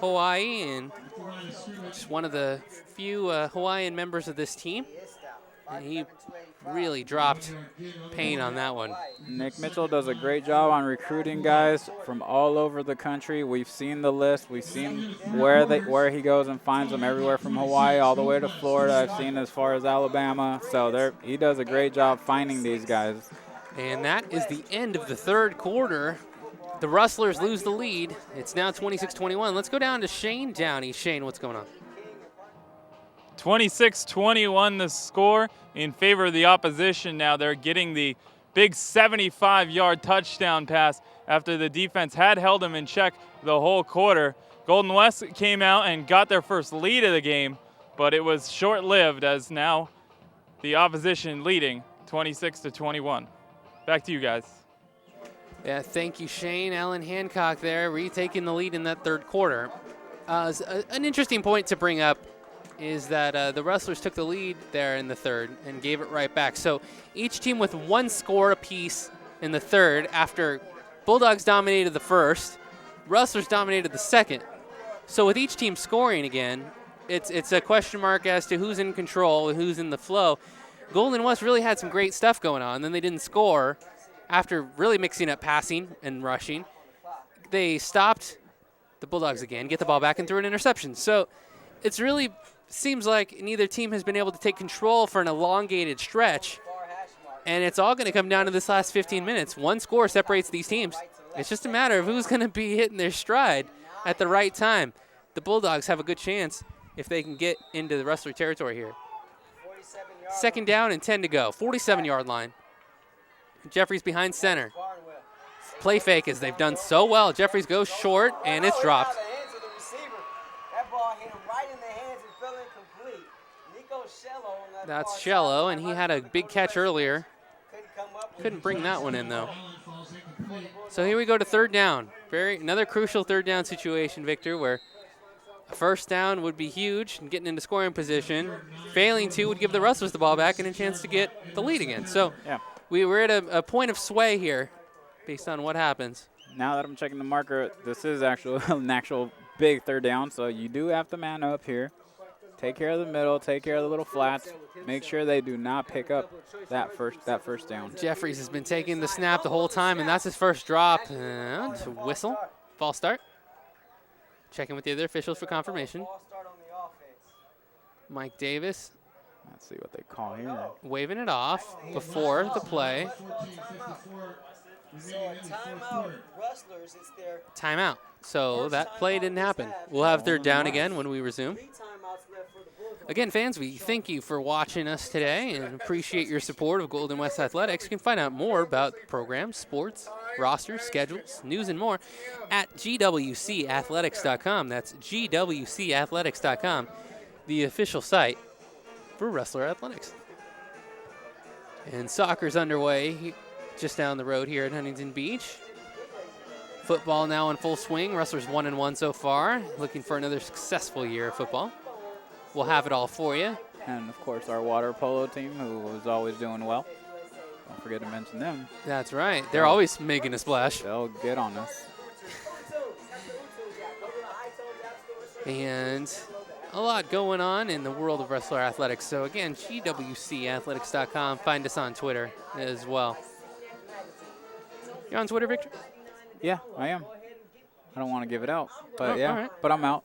Hawaii, and just one of the few Hawaiian members of this team. And he really dropped Payne on that one. Nick Mitchell does a great job on recruiting guys from all over the country. We've seen the list. We've seen where he goes and finds them everywhere from Hawaii all the way to Florida. I've seen as far as Alabama. So he does a great job finding these guys. And that is the end of the third quarter. The Rustlers lose the lead. It's now 26-21. Let's go down to Shane Downey. Shane, what's going on? 26-21 the score in favor of the opposition. Now they're getting the big 75-yard touchdown pass after the defense had held them in check the whole quarter. Golden West came out and got their first lead of the game, but it was short-lived as now the opposition leading 26-21. Back to you guys. Yeah, thank you, Shane. Alan Hancock there retaking the lead in that third quarter. An interesting point to bring up is that the Rustlers took the lead there in the third and gave it right back. So each team with one score apiece in the third after Bulldogs dominated the first, Rustlers dominated the second. So with each team scoring again, it's a question mark as to who's in control and who's in the flow. Golden West really had some great stuff going on. Then they didn't score after really mixing up passing and rushing. They stopped the Bulldogs again, get the ball back, and threw an interception. So it's really seems like neither team has been able to take control for an elongated stretch, and it's all going to come down to this last 15 minutes. One score separates these teams. It's just a matter of who's going to be hitting their stride at the right time. The Bulldogs have a good chance if they can get into the Rustler territory here. Second down and 10 to go, 47-yard line. Jeffries behind center. Play fake as they've done so well. Jeffries goes short, and it's dropped. That's Shello, and he had a big catch earlier. Couldn't bring that one in, though. So here we go to third down. Another crucial third down situation, Victor, where a first down would be huge and getting into scoring position. Failing to would give the Rustlers the ball back and a chance to get the lead again. So we're at a point of sway here based on what happens. Now that I'm checking the marker, this is an actual big third down, so you do have to man up here. Take care of the middle, take care of the little flats. Make sure they do not pick up that first down. Jeffries has been taking the snap the whole time, and that's his first drop. And whistle, false start. Checking with the other officials for confirmation. Mike Davis. Let's see what they call here. Waving it off before the play. So a timeout, Rustlers, it's their timeout. So that play didn't happen. We'll have third down again when we resume. Again, fans, we thank you for watching us today and appreciate your support of Golden West Athletics. You can find out more about programs, sports, rosters, schedules, news, and more at gwcathletics.com. That's gwcathletics.com, the official site for Rustler Athletics. And soccer's underway just down the road here at Huntington Beach. Football now in full swing. Rustlers 1-1 so far, looking for another successful year of football. We'll have it all for you. And, of course, our water polo team, who is always doing well. Don't forget to mention them. That's right. They're always making a splash. They'll get on us. And a lot going on in the world of Rustler Athletics. So, again, gwcathletics.com. Find us on Twitter as well. You're on Twitter, Victor? Yeah, I am. I don't want to give it out, but all right. But I'm out.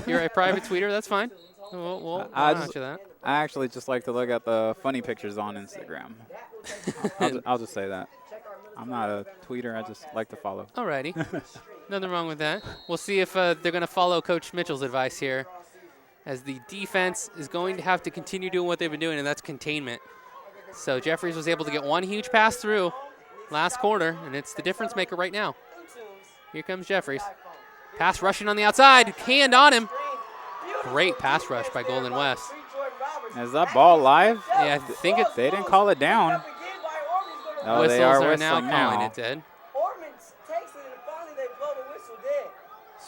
You're a private tweeter. That's fine. We'll monitor that. I actually just like to look at the funny pictures on Instagram. I'll just say that. I'm not a tweeter. I just like to follow. Alrighty. Nothing wrong with that. We'll see if they're going to follow Coach Mitchell's advice here, as the defense is going to have to continue doing what they've been doing, and that's containment. So Jeffries was able to get one huge pass through last quarter, and it's the difference maker right now. Here comes Jeffries. Pass rushing on the outside. Hand on him. Great pass rush by Golden West. Is that ball live? Yeah, I think it's. They didn't call it down. Oh, whistles are now calling it dead.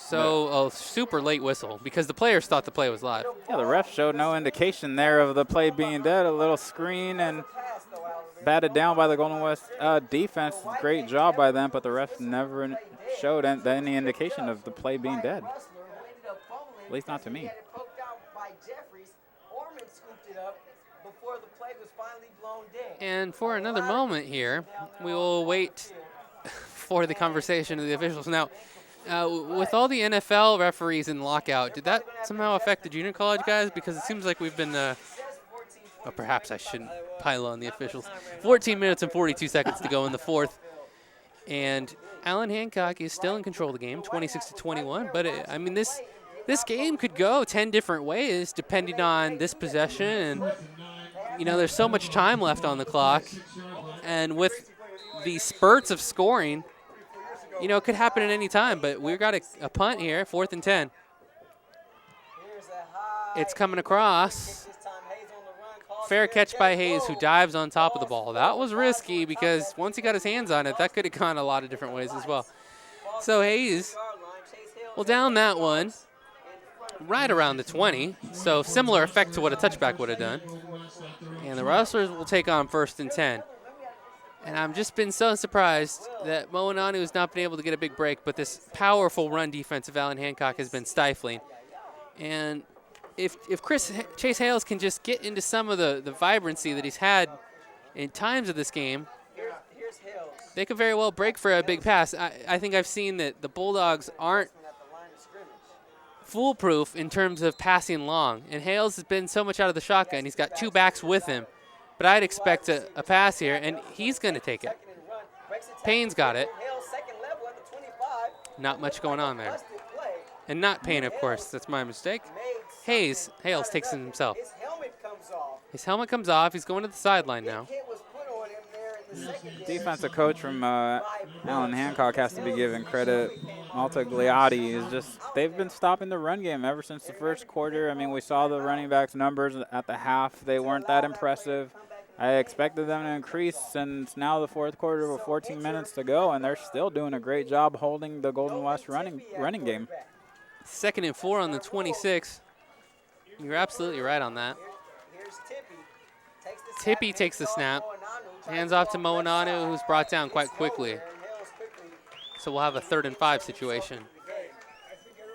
So a super late whistle because the players thought the play was live. Yeah, the ref showed no indication there of the play being dead. A little screen and batted down by the Golden West defense. Great job by them, but the ref never showed any indication of the play being dead. At least not to me. And for another moment here, we will wait for the conversation of the officials. Now, with all the NFL referees in lockout, did that somehow affect the junior college guys? Because it seems like we've been, well, perhaps I shouldn't pile on the officials. 14 minutes and 42 seconds to go in the fourth. And Allen Hancock is still in control of the game, 26-21. But, I mean, this game could go 10 different ways depending on this possession. And, you know, there's so much time left on the clock. And with the spurts of scoring, you know, it could happen at any time, but we've got a punt here, 4th and 10. It's coming across. Fair catch by Hayes, who dives on top of the ball. That was risky because once he got his hands on it, that could have gone a lot of different ways as well. So Hayes will down that one right around the 20, so similar effect to what a touchback would have done. And the Rustlers will take on 1st and 10. And I've just been so surprised that Moananu has not been able to get a big break, but this powerful run defense of Allen Hancock has been stifling. And if Chase Hales can just get into some of the vibrancy that he's had in times of this game, they could very well break for a big pass. I think I've seen that the Bulldogs aren't foolproof in terms of passing long. And Hales has been so much out of the shotgun. He's got 2 backs with him. But I'd expect a pass here, and he's going to take it. Payne's got it. Not much going on there. And not Payne, of course. That's my mistake. Hales takes it himself. His helmet comes off. He's going to the sideline now. Defensive coach from Allen Hancock has to be given credit. Maltagliati is just, they've been stopping the run game ever since the first quarter. I mean, we saw the running backs numbers at the half. They weren't that impressive. I expected them to increase, and it's now the fourth quarter with 14 minutes to go, and they're still doing a great job holding the Golden West running game. 2nd and 4 on the 26. You're absolutely right on that. Tippy takes the snap. Hands off to Moananu, who's brought down quite quickly. So we'll have a 3rd and 5 situation.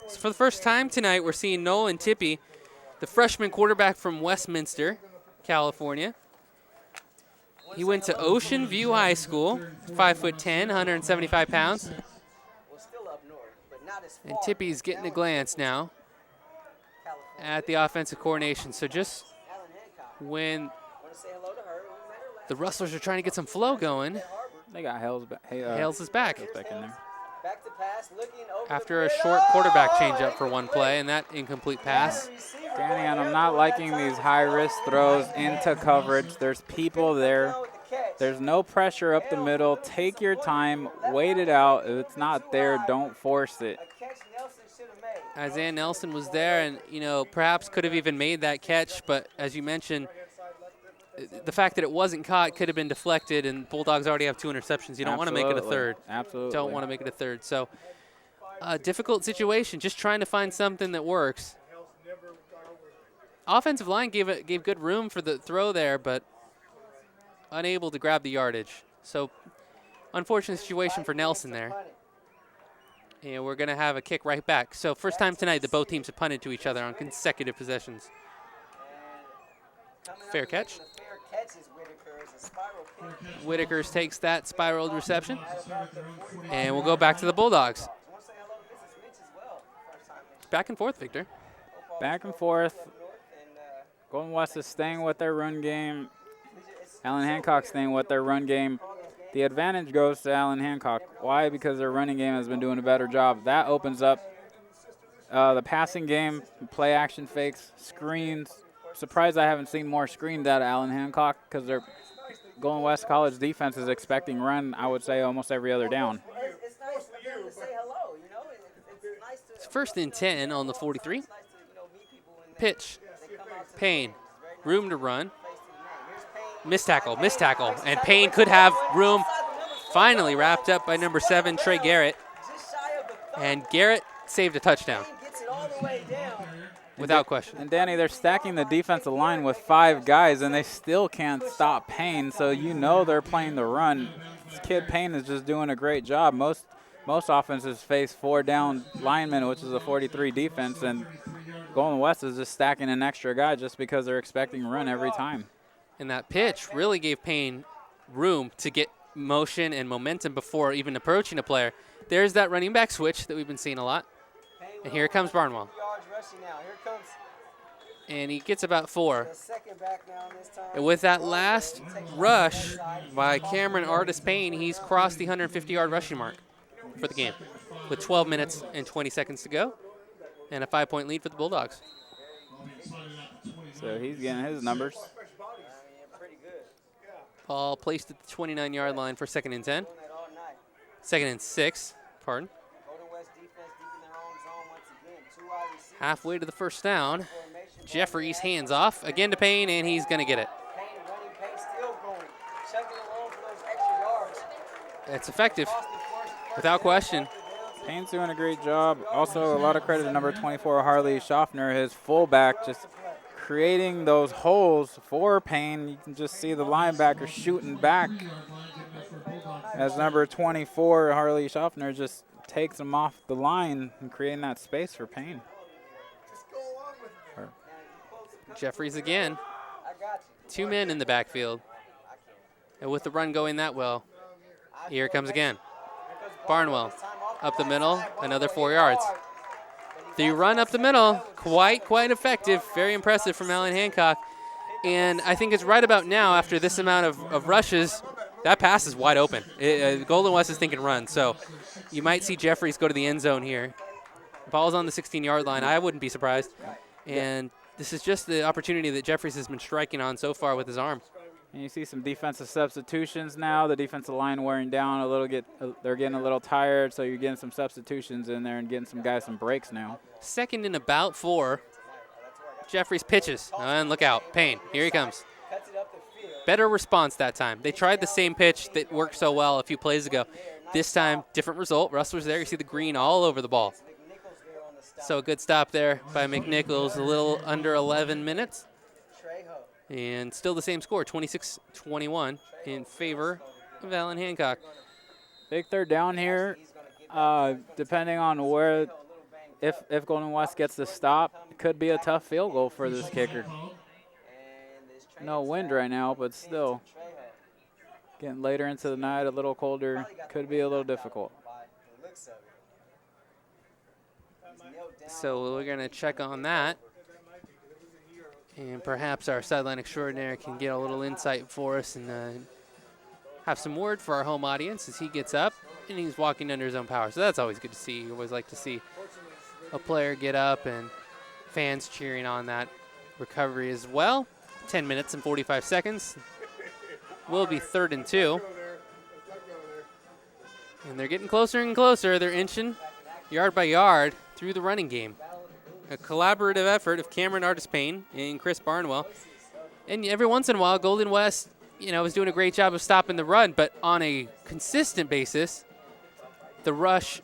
So for the first time tonight, we're seeing Nolan Tippy, the freshman quarterback from Westminster, California. He went to Ocean View High School, 5'10", 175 pounds. And Tippy's getting a glance now at the offensive coordination. So just when the Rustlers are trying to get some flow going, they got Hales is back. Back in there. After a short quarterback changeup for one play and that incomplete pass. Danny, and I'm not liking these high-risk throws into coverage. There's people there. There's no pressure up the middle. Take your time. Wait it out. If it's not there, don't force it. Isaiah Nelson was there and, you know, perhaps could have even made that catch, but as you mentioned, the fact that it wasn't caught could have been deflected, and Bulldogs already have 2 interceptions. You don't want to make it a third. Absolutely. Don't want to make it a third. So a difficult situation, just trying to find something that works. Offensive line gave good room for the throw there, but unable to grab the yardage. So unfortunate situation for Nelson there. And we're going to have a kick right back. So first time tonight that both teams have punted to each other on consecutive possessions. Fair catch. Whitakers takes that spiraled reception. And we'll go back to the Bulldogs. Back and forth, Victor. Back and forth. Golden West is staying with their run game. Allen Hancock staying with their run game. The advantage goes to Allen Hancock. Why? Because their running game has been doing a better job. That opens up the passing game, play action fakes, screens. Surprised I haven't seen more screens out of Allen Hancock because their Golden West College defense is expecting run, I would say, almost every other down. It's 1st and 10 on the 43. Pitch. Payne. Room to run. Missed tackle. And Payne could have room. Finally wrapped up by number 7, Trey Garrett. And Garrett saved a touchdown. Payne gets it all the way down. Without question. And Danny, they're stacking the defensive line with 5 guys, and they still can't stop Payne. So you know they're playing the run. This kid Payne is just doing a great job. Most offenses face 4 down linemen, which is a 43 defense, and Golden West is just stacking an extra guy just because they're expecting run every time. And that pitch really gave Payne room to get motion and momentum before even approaching a player. There's that running back switch that we've been seeing a lot. And here comes Barnwell. Yards rushing now. Here comes And he gets about 4. the second back now this time. And with that last rush by Cameron Artis Payne, he's crossed the 150-yard rushing mark for the game with 12 minutes and 20 seconds to go and a 5-point lead for the Bulldogs. So he's getting his numbers. Pretty good. Ball placed at the 29-yard line for 2nd and 10. Doing that all night. 2nd and 6, pardon. Golden West defense deep in their own zone once again. 2 wide receivers. Halfway to the first down. Formation. Jeffries hands off again to Payne, and he's going to get it. Payne running, Payne still going. Chugging along for those extra yards. It's effective, Lost the first without question. Payne's doing a great job. Also, a lot of credit to number 24, Harley Schaffner, his fullback, just creating those holes for Payne. You can just see the linebacker shooting back as number 24, Harley Schaffner, just takes him off the line and creating that space for Payne. Jeffries again. I got you. 2 men in the backfield. And with the run going that well, here it comes again. Barnwell up the middle, another 4 yards. The run up the middle, quite effective. Very impressive from Alan Hancock. And I think it's right about now, after this amount of rushes, that pass is wide open. Golden West is thinking run. So you might see Jeffries go to the end zone here. Ball's on the 16-yard line. I wouldn't be surprised. And this is just the opportunity that Jeffries has been striking on so far with his arm. And you see some defensive substitutions now. The defensive line wearing down a little. They're getting a little tired, so you're getting some substitutions in there and getting some guys some breaks now. 2nd and about 4. Jeffries pitches. And look out. Payne. Here he comes. Cuts it up the field. Better response that time. They tried the same pitch that worked so well a few plays ago. This time, different result. Rustler's there. You see the green all over the ball. McNichols there on the stop. So a good stop there by McNichols. A little under 11 minutes. Trejo. And still the same score, 26-21 in favor of Alan Hancock. Big third down here. Depending on where, if Golden West gets the stop, it could be a tough field goal for this kicker. And this Trejo No wind right now, but still. Getting later into the night, a little colder, could be a little difficult. by the looks of it. He's nailed down. So we're going to check on that. And perhaps our sideline extraordinaire can get a little insight for us and have some word for our home audience as he gets up and he's walking under his own power. So that's always good to see. You always like to see a player get up and fans cheering on that recovery as well. 10 minutes and 45 seconds. Will be 3rd and 2. And they're getting closer and closer. They're inching yard by yard through the running game. A collaborative effort of Cameron Artis Payne and Chris Barnwell. And every once in a while, Golden West, is doing a great job of stopping the run, but on a consistent basis, the rush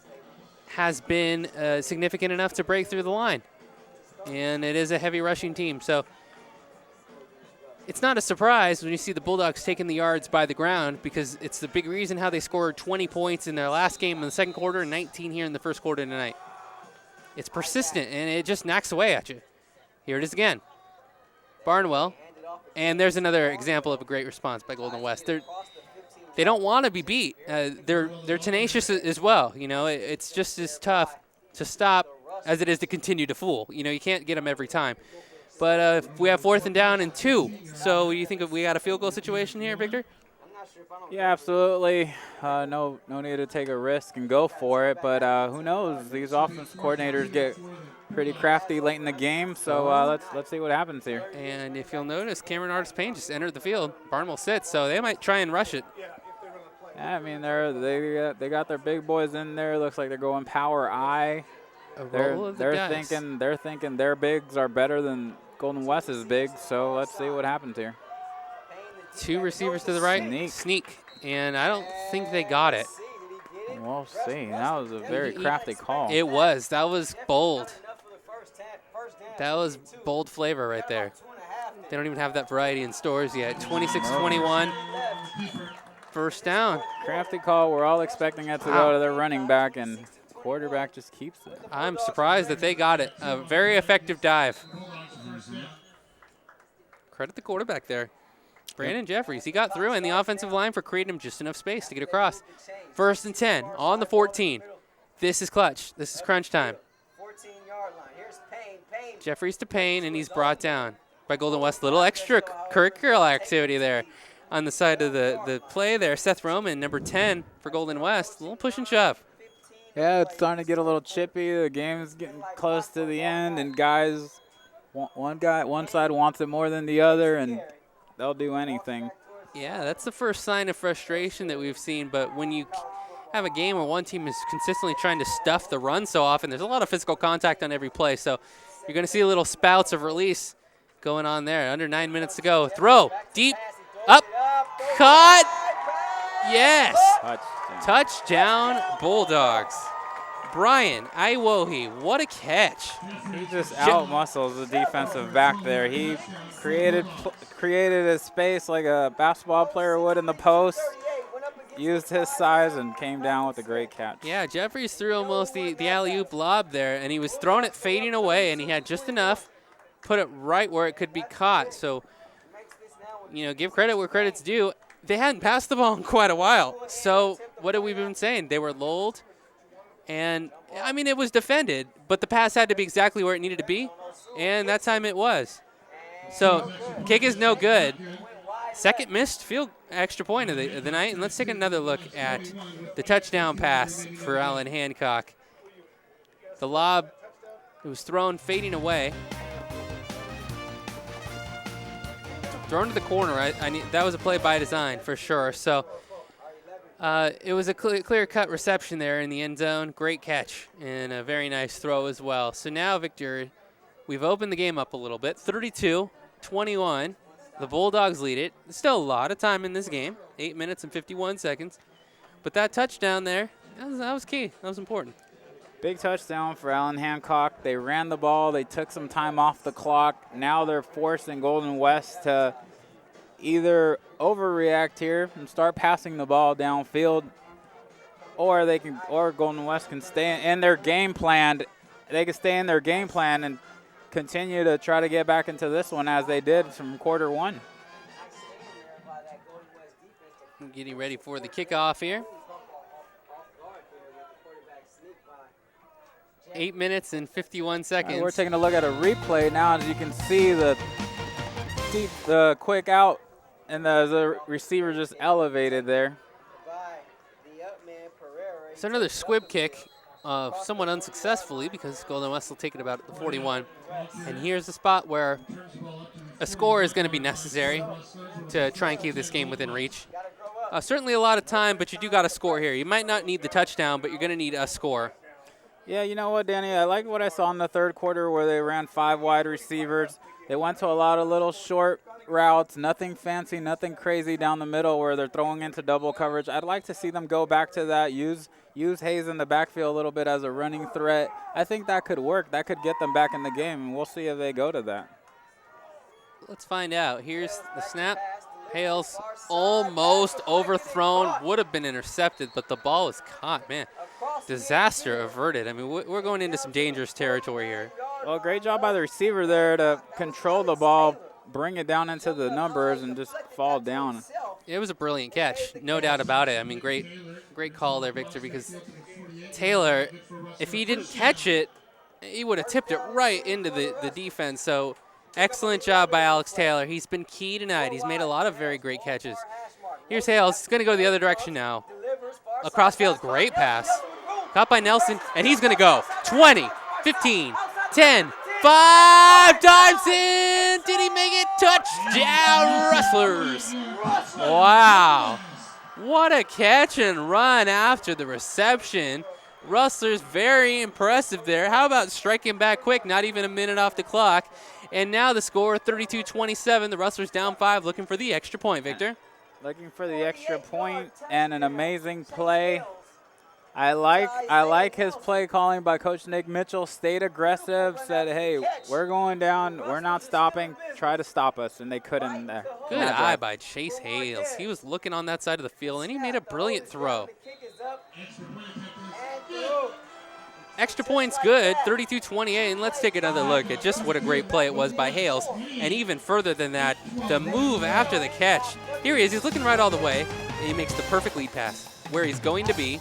has been significant enough to break through the line. And it is a heavy rushing team. So it's not a surprise when you see the Bulldogs taking the yards by the ground, because it's the big reason how they scored 20 points in their last game in the second quarter and 19 here in the first quarter tonight. It's persistent, and it just knocks away at you. Here it is again. Barnwell. And there's another example of a great response by Golden West. They don't want to be beat. They're tenacious as well. It's just as tough to stop as it is to continue to fool. You can't get them every time. But we have 4th and down and 2. So you think we got a field goal situation here, Victor? Yeah, absolutely. No need to take a risk and go for it. But who knows? These offense coordinators get pretty crafty late in the game. So let's see what happens here. And if you'll notice, Cameron Artis Payne just entered the field. Barnwell sits, so they might try and rush it. Yeah, I mean they got their big boys in there. Looks like they're going power I. They're thinking their bigs are better than Golden West's bigs. So let's see what happens here. 2 receivers to the right. Sneak. And I don't think they got it. We'll see. That was a very crafty call. It was. That was bold. Not enough for the first down. That was bold flavor right there. They don't even have that variety in stores yet. 26-21. First down. Crafty call. We're all expecting it to go to their running back, and quarterback just keeps it. I'm surprised that they got it. A very effective dive. Credit the quarterback there. Brandon Jeffries, he got through, and the offensive line for creating him just enough space to get across. 1st and 10 on the 14. This is clutch. This is crunch time. 14-yard line. Here's Payne. Jeffries to Payne, and he's brought down by Golden West. Little extracurricular activity there on the side of the play there. Seth Roman, number 10 for Golden West. A little push and shove. Yeah, it's starting to get a little chippy. The game's getting close to the end, and guys, one side wants it more than the other, and they'll do anything. Yeah, that's the first sign of frustration that we've seen. But when you have a game where one team is consistently trying to stuff the run so often, there's a lot of physical contact on every play. So you're going to see a little spouts of release going on there. Under 9 minutes to go. Throw. Deep. Up. Caught. Yes. Touchdown Bulldogs. Brian Iwohi, what a catch. He just out-muscles the defensive back there. He created a space like a basketball player would in the post, used his size, and came down with a great catch. Yeah, Jeffries threw almost the alley-oop lob there, and he was throwing it fading away, and he had just enough, put it right where it could be caught. So, give credit where credit's due. They hadn't passed the ball in quite a while. So what have we been saying? They were lulled. And, I mean, it was defended, but the pass had to be exactly where it needed to be, and that time it was. So, kick is no good. Second missed field extra point of the night, and let's take another look at the touchdown pass for Alan Hancock. The lob, it was thrown fading away. Thrown to the corner. That was a play by design for sure. So, it was a clear-cut reception there in the end zone. Great catch and a very nice throw as well. So now, Victor, we've opened the game up a little bit. 32-21. The Bulldogs lead it. Still a lot of time in this game. 8 minutes and 51 seconds. But that touchdown there, that was key. That was important. Big touchdown for Alan Hancock. They ran the ball. They took some time off the clock. Now they're forcing Golden West to either overreact here and start passing the ball downfield, or Golden West can stay in their game plan. They can stay in their game plan and continue to try to get back into this one as they did from quarter one. Getting ready for the kickoff here. 8 minutes and 51 seconds. We're taking a look at a replay now. As you can see, the quick out, and the receiver just elevated there. So another squib kick, somewhat unsuccessfully, because Golden West will take it about at the 41. And here's the spot where a score is going to be necessary to try and keep this game within reach. Certainly a lot of time, but you do got to score here. You might not need the touchdown, but you're going to need a score. Yeah, you know what, Danny? I like what I saw in the third quarter where they ran 5 wide receivers. They went to a lot of little short routes, nothing fancy, nothing crazy down the middle where they're throwing into double coverage. I'd like to see them go back to that, use Hayes in the backfield a little bit as a running threat. I think that could work. That could get them back in the game, and we'll see if they go to that. Let's find out. Here's the snap. Hales almost overthrown, would have been intercepted, but the ball is caught. Man, disaster averted. I mean, we're going into some dangerous territory here. Well, great job by the receiver there to control the ball, bring it down into the numbers, and just fall down. It was a brilliant catch, no doubt about it. I mean, great call there, Victor, because Taylor, if he didn't catch it, he would have tipped it right into the defense. So excellent job by Alex Taylor. He's been key tonight. He's made a lot of very great catches. Here's Hales. He's going to go the other direction now. Across field, great pass. Caught by Nelson, and he's going to go 20, 15, 10, 5, dives in. Did he make it? Touchdown, Rustlers. Wow. What a catch and run after the reception. Rustlers very impressive there. How about striking back quick, not even a minute off the clock. And now the score, 32-27. The Rustlers down 5, looking for the extra point, Victor. Looking for the extra point and an amazing play I like his play calling by Coach Nick Mitchell. Stayed aggressive, said, hey, we're going down, we're not stopping, try to stop us, and they couldn't there. Good eye by Chase Hales. He was looking on that side of the field, and he made a brilliant throw. Extra points good, 32-28, and let's take another look at just what a great play it was by Hales. And even further than that, the move after the catch. Here he is, he's looking right all the way, and he makes the perfect lead pass where he's going to be,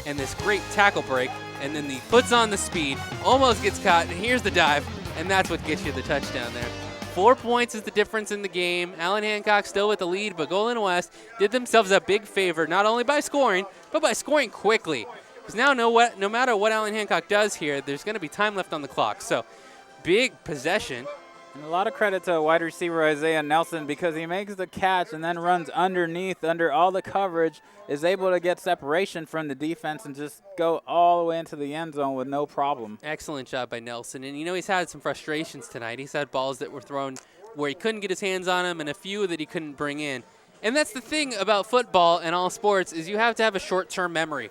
and this great tackle break, and then he puts on the speed, almost gets caught, and here's the dive, and that's what gets you the touchdown there. 4 points is the difference in the game. Allen Hancock still with the lead, but Golden West did themselves a big favor, not only by scoring, but by scoring quickly. Because now no matter what Allen Hancock does here, there's going to be time left on the clock. So big possession. And a lot of credit to wide receiver Isaiah Nelson because he makes the catch and then runs underneath, under all the coverage, is able to get separation from the defense and just go all the way into the end zone with no problem. Excellent job by Nelson. And, you know, he's had some frustrations tonight. He's had balls that were thrown where he couldn't get his hands on them and a few that he couldn't bring in. And that's the thing about football and all sports is you have to have a short-term memory.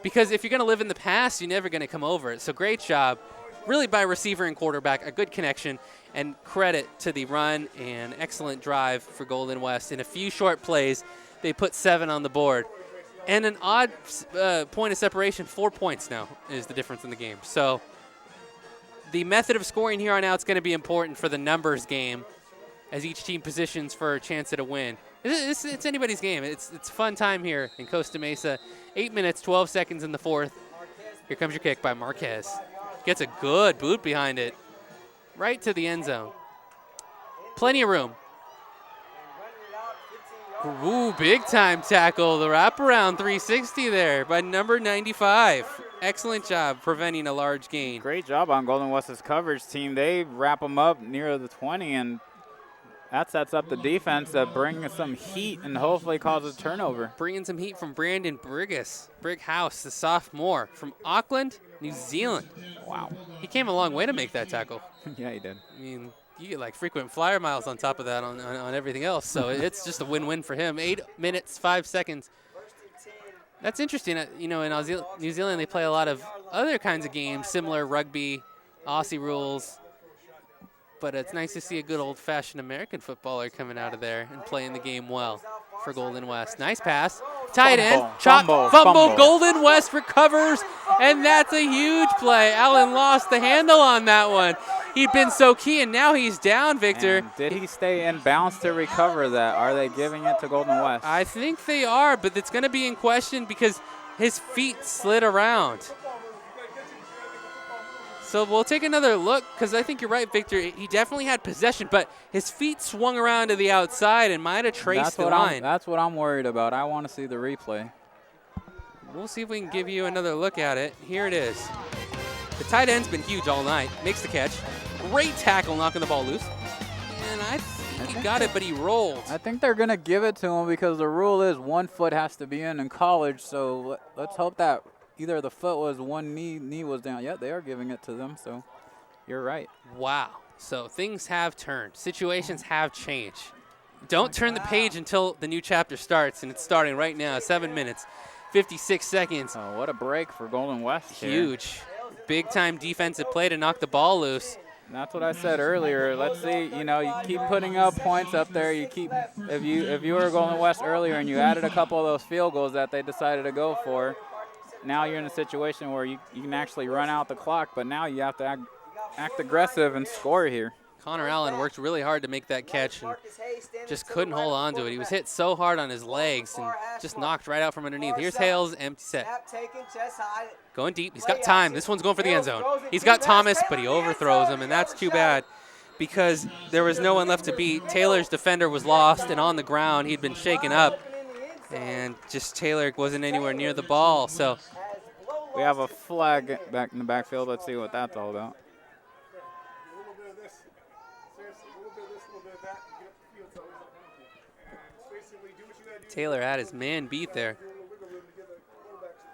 Because if you're going to live in the past, you're never going to come over it. So great job, really, by receiver and quarterback, a good connection, and credit to the run and excellent drive for Golden West. In a few short plays, they put 7 on the board. And an odd point of separation, 4 points now is the difference in the game. So the method of scoring here on out is going to be important for the numbers game as each team positions for a chance at a win. It's anybody's game. It's fun time here in Costa Mesa. 8 minutes, 12 seconds in the fourth. Here comes your kick by Marquez. Gets a good boot behind it. Right to the end zone. Plenty of room. Ooh, big time tackle. The wraparound 360 there by number 95. Excellent job preventing a large gain. Great job on Golden West's coverage team. They wrap them up near the 20, and that sets up the defense to bring some heat and hopefully cause a turnover. Bringing some heat from Brandon Brighouse, the sophomore from Auckland, New Zealand. Wow. He came a long way to make that tackle. Yeah, he did. I mean, you get like frequent flyer miles on top of that on everything else. So it's just a win-win for him. 8 minutes, 5 seconds. That's interesting. You know, in New Zealand, they play a lot of other kinds of games, similar rugby, Aussie rules. But it's nice to see a good old-fashioned American footballer coming out of there and playing the game well for Golden West. Nice pass. Tight end. Fumble. Golden West recovers, and that's a huge play. Allen lost the handle on that one. He'd been so key, and now he's down, Victor. And did he stay in bounds to recover that? Are they giving it to Golden West? I think they are, but it's going to be in question because his feet slid around. So we'll take another look because I think you're right, Victor. He definitely had possession, but his feet swung around to the outside and might have traced the line. That's what I'm worried about. I want to see the replay. We'll see if we can give you another look at it. Here it is. The tight end's been huge all night. Makes the catch. Great tackle knocking the ball loose. And I think he got it, but he rolled. I think they're going to give it to him because the rule is 1 foot has to be in college. So let's hope that either the foot was one knee was down. Yeah, they are giving it to them, so you're right. Wow. So things have turned. Situations have changed. Don't turn the page until the new chapter starts, and it's starting right now. 7 minutes, 56 seconds. Oh, what a break for Golden West. Huge. Big-time defensive play to knock the ball loose. And that's what I said earlier. Let's see, you know, you keep putting up points up there. You keep, if you were Golden West earlier and you added a couple of those field goals that they decided to go for, now you're in a situation where you can actually run out the clock, but now you have to act aggressive and score here. Connor Allen worked really hard to make that catch and just couldn't hold on to it. He was hit so hard on his legs and just knocked right out from underneath. Here's Hales, empty set. Going deep. He's got time. This one's going for the end zone. He's got Thomas, but he overthrows him, and that's too bad because there was no one left to beat. Taylor's defender was lost and on the ground. He'd been shaken up, and just Taylor wasn't anywhere near the ball. So we have a flag back in the backfield. Let's see what that's all about. Taylor had his man beat there,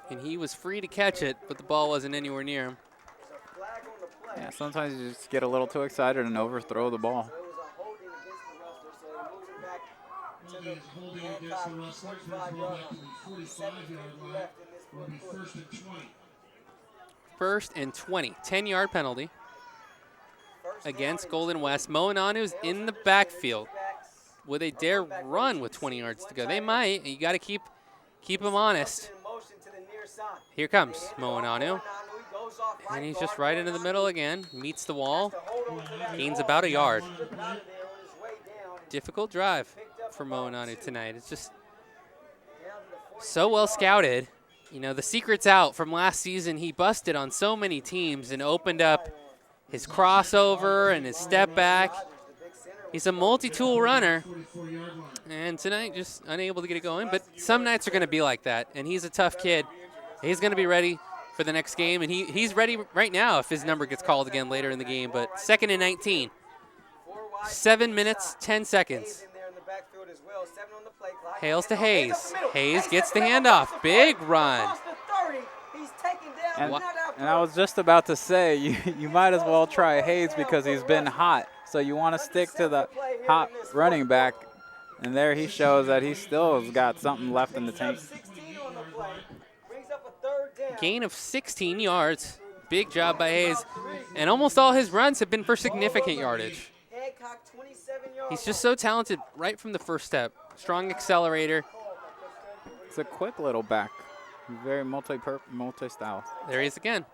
and he was free to catch it, but the ball wasn't anywhere near him. Yeah, sometimes you just get a little too excited and overthrow the ball. First and 20. 10-yard penalty against Golden West. Moananu's in the backfield. Will they dare run with 20 yards to go? They might. You got to keep him honest. Here comes Moananu. And he's just right into the middle again. Meets the wall. Gains about a yard. Difficult drive for Moananu tonight. It's just so well scouted. You know, the secret's out from last season. He busted on so many teams and opened up his crossover and his step back. He's a multi-tool runner. And tonight, just unable to get it going. But some nights are going to be like that. And he's a tough kid. He's going to be ready for the next game. And he's ready right now if his number gets called again later in the game. But 2nd and 19. 7 minutes, 10 seconds. Hales to Hayes. Hayes gets the handoff. Big run. And I was just about to say, you might as well try Hayes because he's been hot. So you want to stick to the hot running back. And there he shows that he still has got something left in the tank. Gain of 16 yards. Big job by Hayes. And almost all his runs have been for significant yardage. He's just so talented right from the first step. Strong accelerator. It's a quick little back. Very multi-style. There he is again.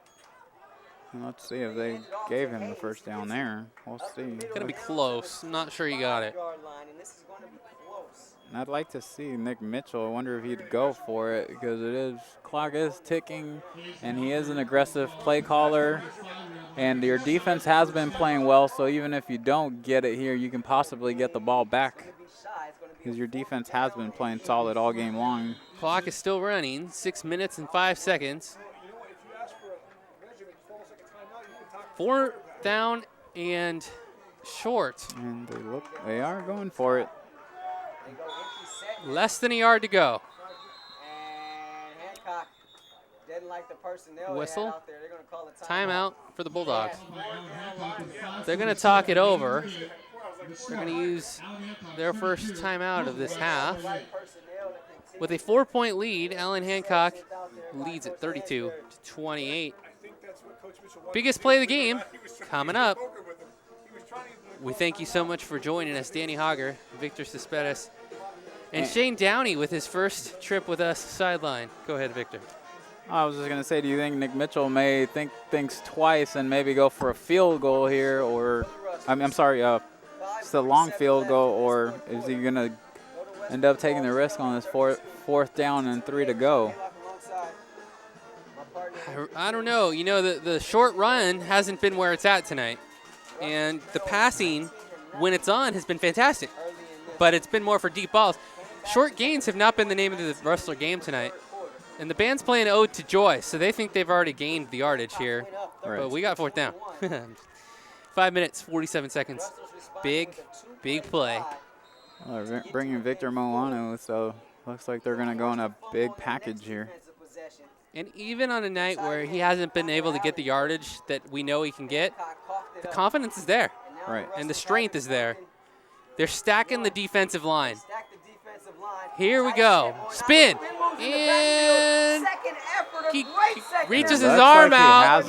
And let's see if they gave him the first down there. We'll see. Gonna be close. I'm not sure he got it. And I'd like to see Nick Mitchell. I wonder if he'd go for it because clock is ticking, and he is an aggressive play caller. And your defense has been playing well, so even if you don't get it here, you can possibly get the ball back because your defense has been playing solid all game long. Clock is still running. 6 minutes and 5 seconds. 4th down and short. And they are going for it. Less than a yard to go. And Hancock didn't like the personnel Whistle. they had out there. They're going to call a Timeout for the Bulldogs. They're going to talk it over. They're going to use their first timeout of this half. With a 4-point lead, Allen Hancock leads at 32-28. Biggest play of the game coming up. We thank you so much for joining us, Danny Hogger, Victor Cespedes, and Shane Downey with his first trip with us sideline. Go ahead, Victor. I was just going to say, do you think Nick Mitchell may think things twice and maybe go for a field goal here, or I'm sorry, just a long field goal, or is he going to end up taking the risk on this fourth down and 3 to go? I don't know. You know, the short run hasn't been where it's at tonight. And the passing, when it's on, has been fantastic. But it's been more for deep balls. Short gains have not been the name of the wrestler game tonight. And the band's playing Ode to Joy, so they think they've already gained the yardage here. Right. But we got 4th down. 5 minutes, 47 seconds. Big play. Well, they're bringing Victor Moano, so looks like they're going to go in a big package here. And even on a night where he hasn't been able to get the yardage that we know he can get, the confidence is there. Right. And the strength is there. They're stacking the defensive line. Here we go. Spin. And he reaches his arm out.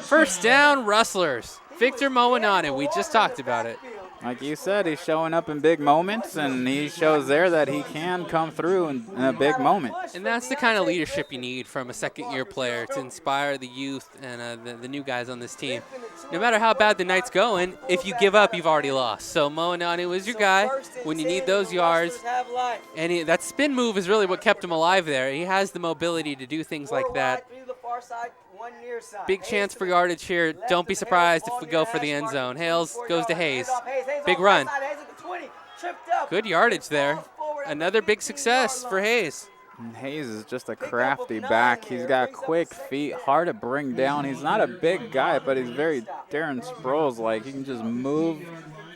First down, Rustlers. Victor Moananu, we just talked about it. Like you said, he's showing up in big moments, and he shows there that he can come through in a big moment. And that's the kind of leadership you need from a second-year player to inspire the youth and the new guys on this team. No matter how bad the night's going, if you give up, you've already lost. So Moananu is your guy when you need those yards. And that spin move is really what kept him alive there. He has the mobility to do things like that. Big chance for yardage here. Don't be surprised if we go for the end zone. Hales goes to Hayes. Big run. Good yardage there. Another big success for Hayes. And Hayes is just a crafty back. He's got quick feet, hard to bring down. He's not a big guy, but he's very Darren Sproles-like. He can just move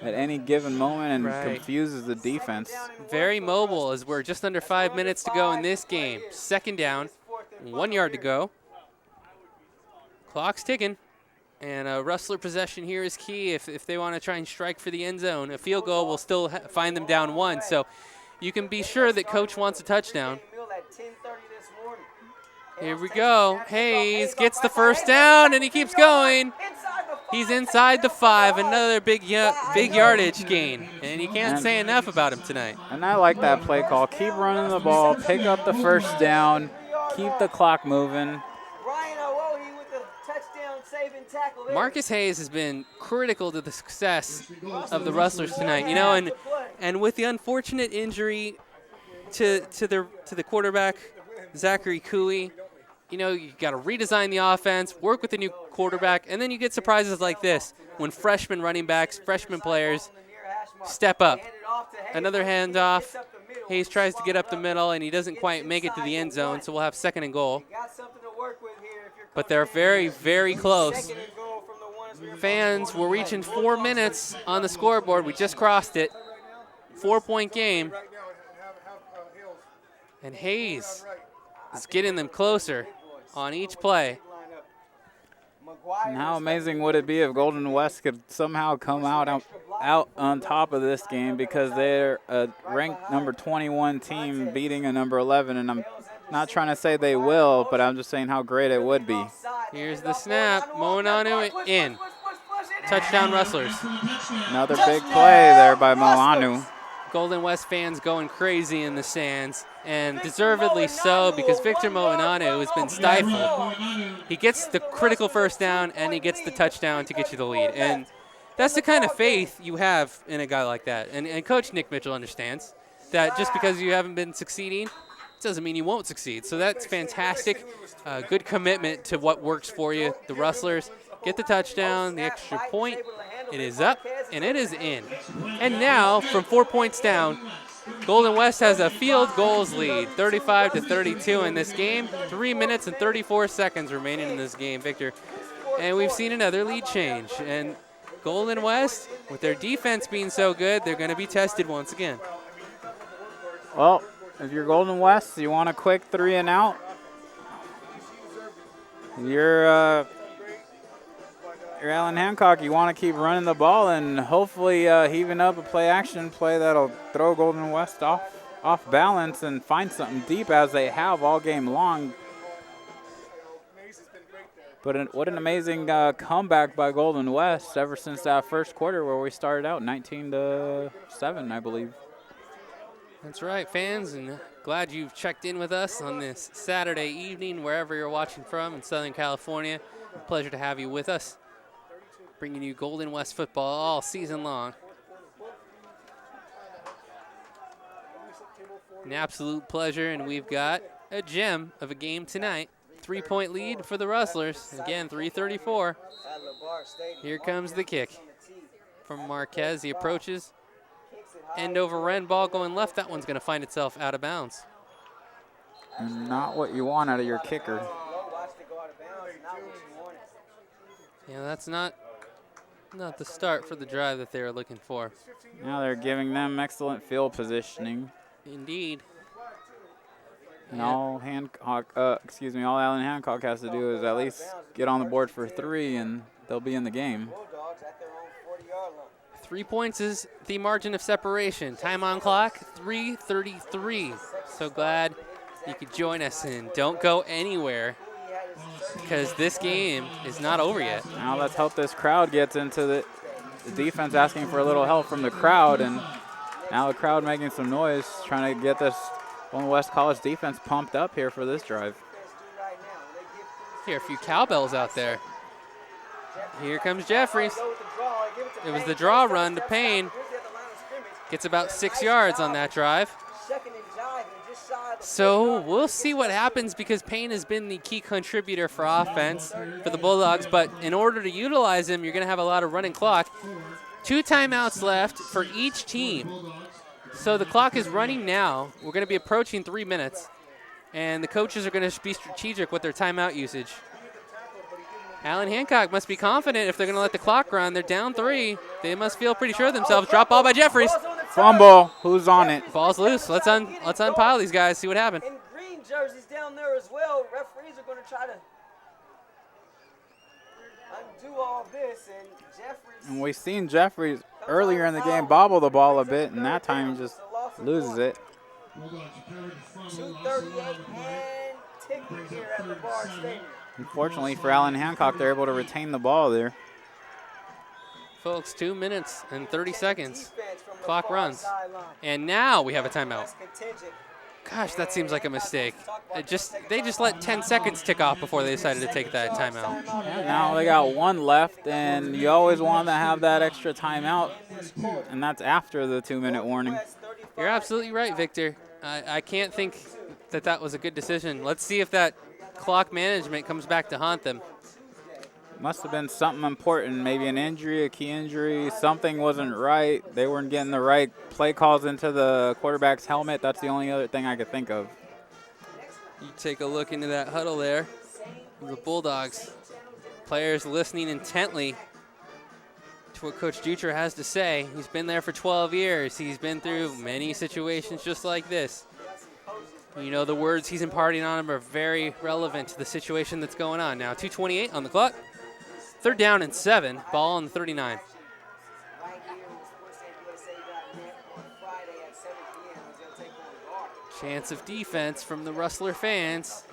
at any given moment and confuses the defense. Very mobile as we're just under 5 minutes to go in this game. 2nd down, 1 yard to go. Clock's ticking, and a Rustler possession here is key if they want to try and strike for the end zone. A field goal will still find them down 1. So you can be sure that Coach wants a touchdown. Meal at 10:30 this morning. Here we go. Hayes gets the first down, and he keeps going. He's inside the 5, another big yardage gain, and you can't say enough about him tonight. And I like that play call. Keep running the ball, pick up the first down, keep the clock moving. Marcus Hayes has been critical to the success of the Rustlers tonight. You know, and with the unfortunate injury to the quarterback, Zachary Cooey, you know, you got to redesign the offense, work with the new quarterback, and then you get surprises like this when freshman running backs, freshman players step up. Another handoff. Hayes tries to get up the middle, and he doesn't quite make it to the end zone, so we'll have 2nd and goal. But they're very, very close. Fans, we're reaching 4 minutes on the scoreboard. We just crossed it. 4-point game. And Hayes is getting them closer on each play. And how amazing would it be if Golden West could somehow come out on top of this game, because they're a ranked number 21 team beating a number 11, and I'm not trying to say they will, but I'm just saying how great it would be. Here's the snap. Moananu in. Touchdown Rustlers. Another big play there by Moanu. Golden West fans going crazy in the stands, and deservedly so, because Victor Moananu has been stifled. He gets the critical first down, and he gets the touchdown to get you the lead. And that's the kind of faith you have in a guy like that. And Coach Nick Mitchell understands that just because you haven't been succeeding doesn't mean you won't succeed. So that's fantastic. Good commitment to what works for you. The Rustlers get the touchdown, the extra point. It is up, and it is in. And now, from 4 points down, Golden West has a field goals lead, 35-32 in this game. 3 minutes and 34 seconds remaining in this game, Victor. And we've seen another lead change. And Golden West, with their defense being so good, they're going to be tested once again. Well, if you're Golden West, you want a quick 3 and out. You're Alan Hancock, you want to keep running the ball and hopefully heaving up a play-action play that'll throw Golden West off balance and find something deep, as they have all game long. But what an amazing comeback by Golden West ever since that first quarter where we started out 19-7, I believe. That's right, fans, and glad you've checked in with us on this Saturday evening, wherever you're watching from in Southern California. Pleasure to have you with us, bringing you Golden West football all season long. An absolute pleasure, and we've got a gem of a game tonight. 3-point lead for the Rustlers. Again, 3:34. Here comes the kick from Marquez. He approaches. End over end, ball going left. That one's going to find itself out of bounds. Not what you want out of your kicker. Yeah, that's not the start for the drive that they were looking for. Now they're giving them excellent field positioning. Indeed. And all Alan Hancock has to do is at least get on the board for 3, and they'll be in the game. 3 points is the margin of separation. Time on clock, 3:33. So glad you could join us, and don't go anywhere, because this game is not over yet. Now let's hope this crowd gets into the defense asking for a little help from the crowd, and now the crowd making some noise, trying to get this Golden West College defense pumped up here for this drive. Hear a few cowbells out there. Here comes Jeffries. It was the draw run to Payne. Gets about 6 yards on that drive. So we'll see what happens, because Payne has been the key contributor for offense for the Bulldogs, but in order to utilize him, you're going to have a lot of running clock. 2 timeouts left for each team. So the clock is running now. We're going to be approaching 3 minutes, and the coaches are going to be strategic with their timeout usage. Alan Hancock must be confident if they're going to let the clock run. They're down 3. They must feel pretty sure of themselves. Drop ball by Jeffries. Fumble. Who's on it? Ball's loose. Let's unpile these guys, see what happened. And green jerseys down there as well. Referees are going to try to undo all this, and Jeffries. And we've seen Jeffries earlier in the game bobble the ball a bit, and that time he just loses it. 2:38 and ticking here at the Bar Stadium. Unfortunately for Allen Hancock, they're able to retain the ball there. Folks, 2 minutes and 30 seconds. Defense from the Clock far runs. sideline. And now we have a timeout. West contingent. Gosh, that seems like a mistake. They just let 10 seconds tick off before they decided to take that timeout. Yeah, now they got one left, and you always want to have that extra timeout, and that's after the 2-minute warning. You're absolutely right, Victor. I can't think that that was a good decision. Let's see if that clock management comes back to haunt them. Must have been something important, maybe an injury, a key injury, something wasn't right. They weren't getting the right play calls into the quarterback's helmet. That's the only other thing I could think of. You take a look into that huddle there. The Bulldogs. Players listening intently to what Coach Dutra has to say. He's been there for 12 years. He's been through many situations just like this. You know, the words he's imparting on them are very relevant to the situation that's going on. Now, 2:28 on the clock. 3rd down and 7. Ball on the 39. Right here on sportsandUSA.net on Friday at 7 p.m. as they'll take on Bar. Chance of defense from the Rustler fans.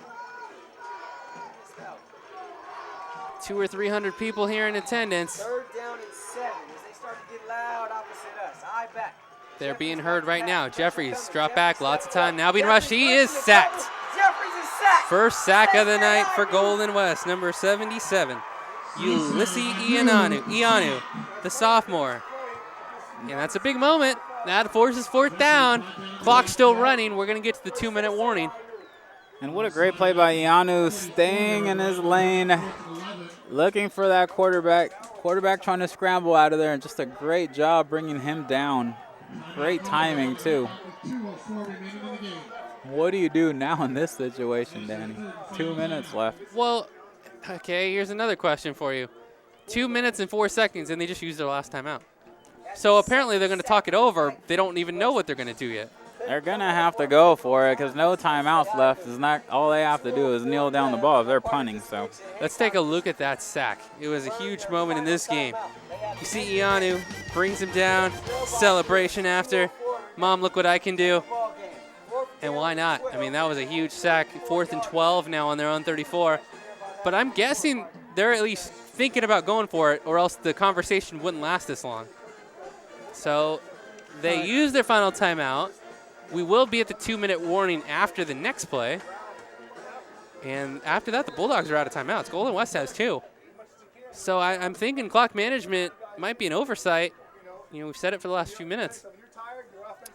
200 or 300 people here in attendance. 3rd down and 7 as they start to get loud opposite us. Eye back. They're being heard right now. Jeffries, drop back, lots of time. Now being rushed. He is sacked. Jeffries is sacked. First sack of the night for Golden West, number 77. Ulysses Ianu, the sophomore. And that's a big moment. That forces 4th down. Clock still running. We're going to get to the 2-minute warning. And what a great play by Ianu, staying in his lane, looking for that quarterback. Quarterback trying to scramble out of there, and just a great job bringing him down. Great timing, too. What do you do now in this situation, Danny? 2 minutes left. Well, okay, here's another question for you. 2 minutes and 4 seconds, and they just used their last timeout. So apparently they're going to talk it over. They don't even know what they're going to do yet. They're going to have to go for it because no timeouts left. Is not all they have to do is kneel down the ball if they're punting. So let's take a look at that sack. It was a huge moment in this game. You see Ianu brings him down, celebration after. Mom, look what I can do. And why not? I mean, that was a huge sack. 4th and 12 now on their own 34. But I'm guessing they're at least thinking about going for it, or else the conversation wouldn't last this long. So they use their final timeout. We will be at the 2-minute warning after the next play. And after that, the Bulldogs are out of timeouts. Golden West has 2. So I'm thinking clock management might be an oversight. You know, we've said it for the last few minutes.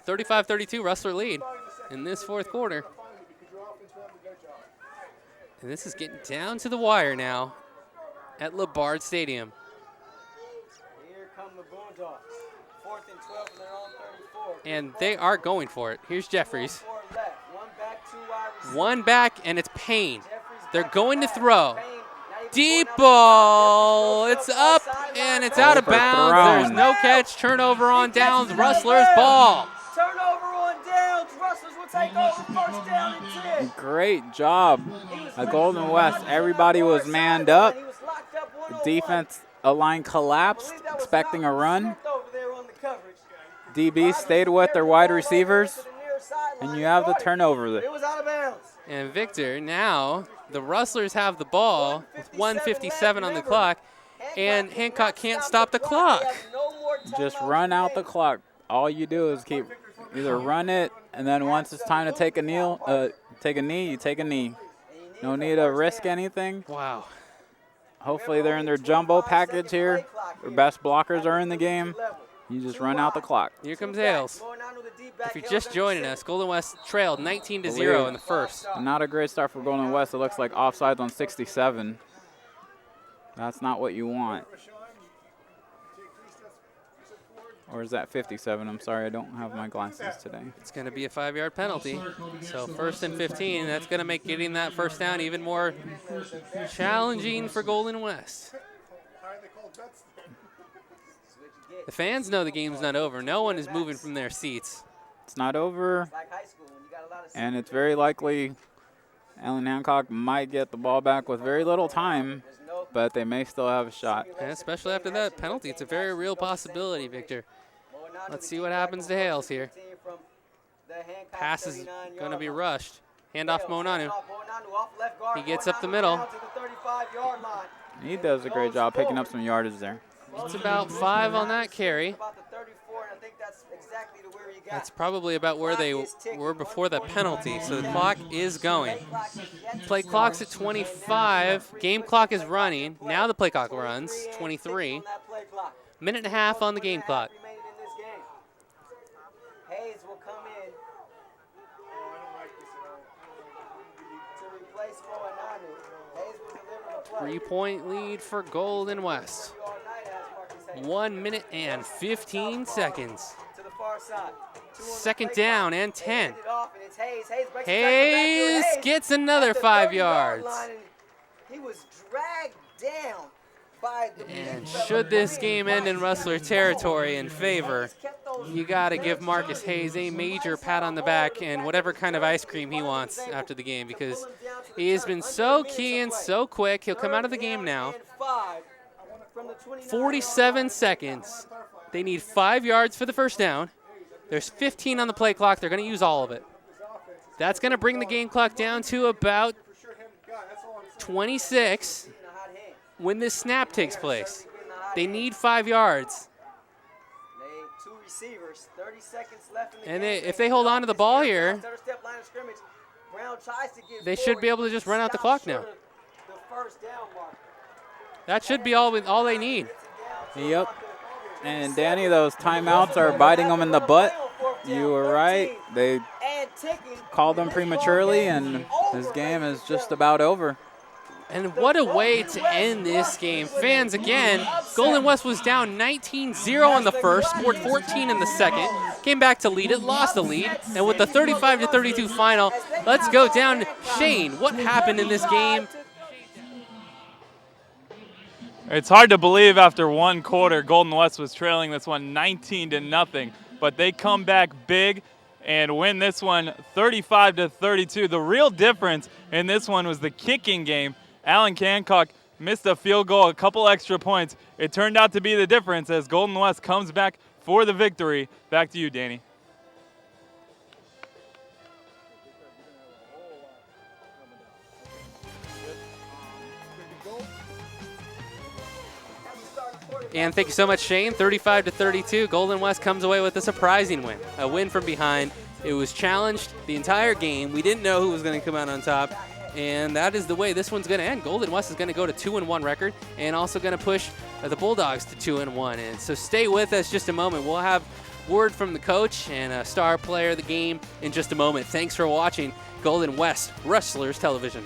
35-32, Rustler lead in this 4th quarter. And this is getting down to the wire now at LeBard Stadium. Here come the Bulldogs. 4th and 12 from their own 34. And they are going for it. Here's Jeffries. 4 left. 1 back, 2 wide receivers. One back, and it's Payne. Jeffries They're back going to back. throw. Payne, not even Deep going out ball. the It's up, and it's out of bounds. Overthrown. There's no catch. Turnover on downs. Rustlers ball. Turnover on downs. Rustlers will take over 1st down and 10. great job at Golden West. Everybody was manned up. Defense line collapsed, expecting a run. DB stayed with their wide receivers, and you have the turnover there. It was out of bounds. And Victor, now the Rustlers have the ball with 1:57 on the clock, and Hancock can't stop the clock. Just run out the clock. All you do is keep either run it, and then once it's time to take a knee, you take a knee. No need to risk anything. Wow. Hopefully they're in their jumbo package here. Their best blockers are in the game. You just run out the clock. Here comes Hales. If you're just joining us, Golden West trailed 19-0 in the first. Not a great start for Golden West. It looks like offsides on 67. That's not what you want. Or is that 57? I'm sorry, I don't have my glasses today. It's going to be a 5-yard penalty. So 1st and 15, that's going to make getting that first down even more challenging for Golden West. The fans know the game's not over. No one is moving from their seats. It's not over, and it's very likely Allen Hancock might get the ball back with very little time, but they may still have a shot. And especially after that penalty, it's a very real possibility, Victor. Let's see what happens to Hales here. Hancock Pass is 39-yard going to be line. rushed. Handoff Bales, Monanu. off left guard. He gets up the Monanu middle. down to the 35-yard line. He does a great job picking up some yardage there. It's about 5 on that carry. About the 34, and I think that's exactly to where he got. That's probably about where they were before the penalty. So the clock is going. Play clock's at 25. Game clock is running. Now the play clock runs. 23. Minute and a half on the game clock. Hayes will come in to replace Moananu. Hayes will deliver the play. 3-point lead for Golden West. 1 minute and 15 seconds. To the far side. Second down and 10. Hayes Hayes gets another 5 yards. He was dragged down by the And should this game end in Rustler territory in favor, you got to give Marcus Hayes a major pat on the back and whatever kind of ice cream he wants after the game, because he has been so key and so quick. He'll come out of the game now. 47 seconds. They need 5 yards for the first down. There's 15 on the play clock. They're going to use all of it. That's going to bring the game clock down to about 26 when this snap takes place. They need 5 yards. Two receivers, 30 seconds left in the And game. if they hold on to the ball here, Step line of scrimmage. Brown tries to give they should be able to just run out the clock now. The first down mark. That should be all they need. Yep. And Danny, those timeouts are biting them in the butt. You were right. They called them prematurely, and this game is just about over. And what a way to end this game. Fans, again, Golden West was down 19-0 in the first, scored 14 in the second, came back to lead it, lost the lead, and with the 35-32 final, let's go down. Shane, what happened in this game? It's hard to believe after one quarter Golden West was trailing this one 19-0, but they come back big and win this one 35-32. The real difference in this one was the kicking game. Alan Hancock missed a field goal, a couple extra points. It turned out to be the difference as Golden West comes back for the victory. Back to you, Danny. And thank you so much, Shane. 35-32, Golden West comes away with a surprising win, a win from behind. It was challenged the entire game. We didn't know who was going to come out on top, and that is the way this one's going to end. Golden West is going to go to 2-1 record and also going to push the Bulldogs to 2-1. And so stay with us just a moment. We'll have word from the coach and a star player of the game in just a moment. Thanks for watching Golden West Rustlers Television.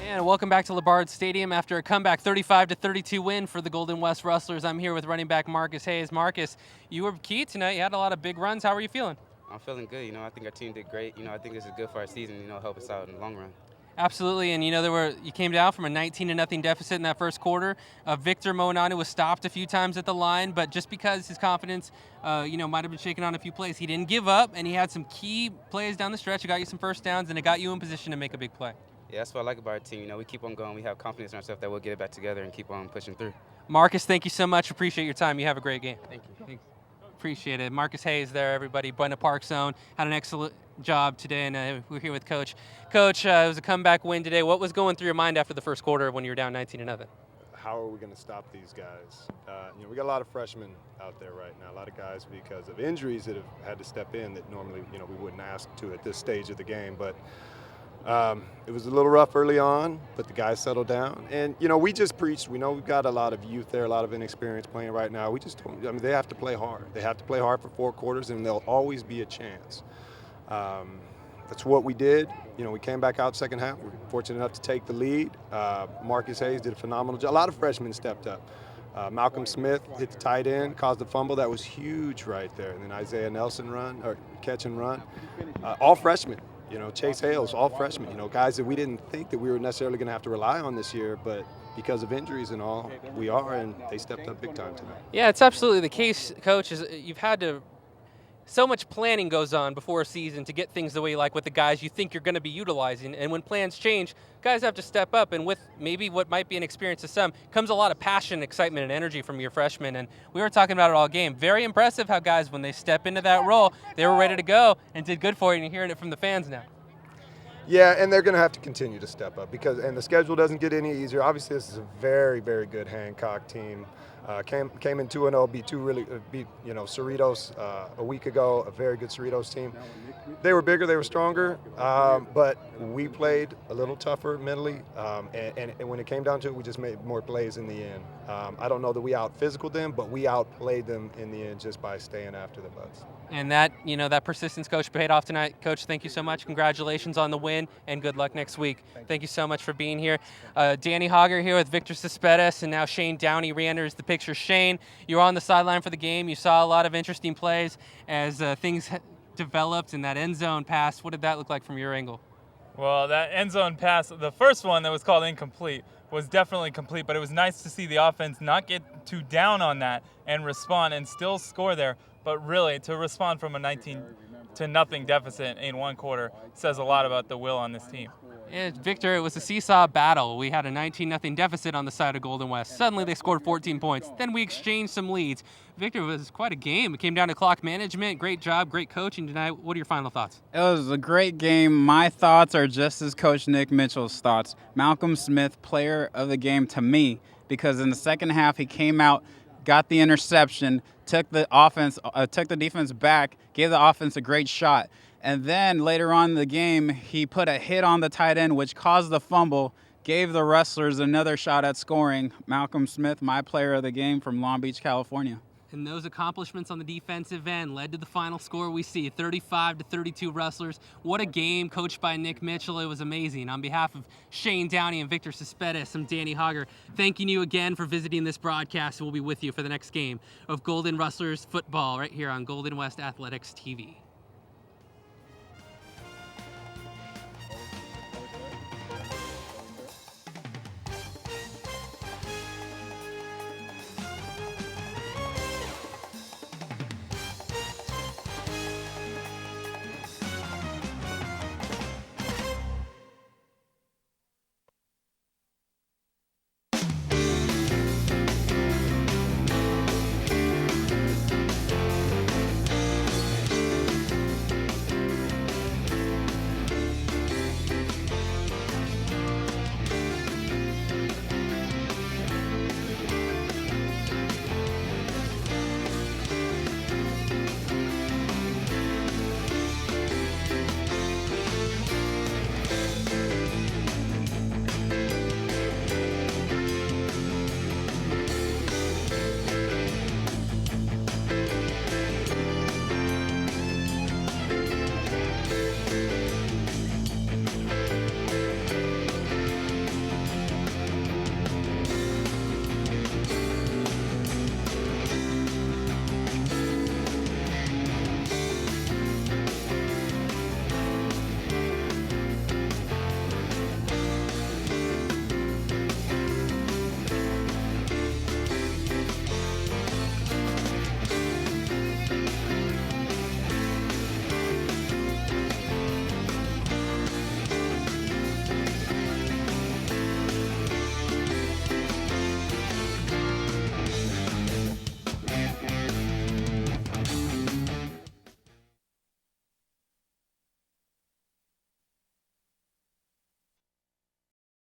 And welcome back to Labarge Stadium after a comeback 35-32 win for the Golden West Rustlers. I'm here with running back Marcus Hayes. Marcus, you were key tonight. You had a lot of big runs. How are you feeling? I'm feeling good. I think our team did great. I think this is good for our season, help us out in the long run. Absolutely, and you came down from a 19-0 deficit in that first quarter. Victor Moananu was stopped a few times at the line, but just because his confidence, might have been shaken on a few plays, he didn't give up, and he had some key plays down the stretch. It got you some first downs, and it got you in position to make a big play. Yeah, that's what I like about our team. We keep on going. We have confidence in ourselves that we'll get it back together and keep on pushing through. Marcus, thank you so much. Appreciate your time. You have a great game. Thank you. Thanks. Appreciate it. Marcus Hayes there, everybody. Buena Park Zone had an excellent job today, and we're here with Coach. Coach, it was a comeback win today. What was going through your mind after the first quarter when you were down 19-0? How are we going to stop these guys? We got a lot of freshmen out there right now, a lot of guys because of injuries that have had to step in that normally, we wouldn't ask to at this stage of the game. But it was a little rough early on, but the guys settled down. And, we just preached. We know we've got a lot of youth there, a lot of inexperience playing right now. We just told them, they have to play hard. They have to play hard for 4 quarters, and there'll always be a chance. That's what we did. We came back out second half. We were fortunate enough to take the lead. Marcus Hayes did a phenomenal job. A lot of freshmen stepped up. Malcolm Smith hit the tight end, caused a fumble. That was huge right there. And then Isaiah Nelson catch and run. All freshmen. You know, Chase Hales, all freshmen, you know, guys that we didn't think that we were necessarily going to have to rely on this year, but because of injuries and all, we are, and they stepped up big time tonight. Yeah, it's absolutely the case, Coach. Is you've had to so much planning goes on before a season to get things the way you like with the guys you think you're going to be utilizing. And when plans change, guys have to step up. And with maybe what might be an experience to some, comes a lot of passion, excitement, and energy from your freshmen. And we were talking about it all game. Very impressive how guys, when they step into that role, they were ready to go and did good for you. And you're hearing it from the fans now. Yeah, and they're going to have to continue to step up and the schedule doesn't get any easier. Obviously, this is a very, very good Hancock team. Came in 2-0, beat Cerritos a week ago, a very good Cerritos team. They were bigger, they were stronger, but we played a little tougher mentally, and when it came down to it, we just made more plays in the end. I don't know that we out-physicaled them, but we outplayed them in the end just by staying after the butts. And that, that persistence, Coach, paid off tonight. Coach, thank you so much. Congratulations on the win, and good luck next week. Thank you so much for being here. Danny Hogger here with Victor Cespedes, and now Shane Downey re-enters the picture. Shane, you were on the sideline for the game. You saw a lot of interesting plays as things developed in that end zone pass. What did that look like from your angle? Well, that end zone pass, the first one that was called incomplete, was definitely complete, but it was nice to see the offense not get too down on that and respond and still score there. But really, to respond from a 19-0 deficit in one quarter says a lot about the will on this team. And Victor, it was a seesaw battle. We had a 19-0 deficit on the side of Golden West. Suddenly they scored 14 points. Then we exchanged some leads. Victor, it was quite a game. It came down to clock management. Great job, great coaching tonight. What are your final thoughts? It was a great game. My thoughts are just as Coach Nick Mitchell's thoughts. Malcolm Smith, player of the game to me, because in the second half he came out, got the interception, took the defense back, gave the offense a great shot. And then later on in the game, he put a hit on the tight end, which caused the fumble, gave the Wrestlers another shot at scoring. Malcolm Smith, my player of the game from Long Beach, California. And those accomplishments on the defensive end led to the final score we see, 35-32 Wrestlers. What a game coached by Nick Mitchell. It was amazing. On behalf of Shane Downey and Victor Cespedes, I'm Danny Hogger, thanking you again for visiting this broadcast. We'll be with you for the next game of Golden Wrestlers football right here on Golden West Athletics TV.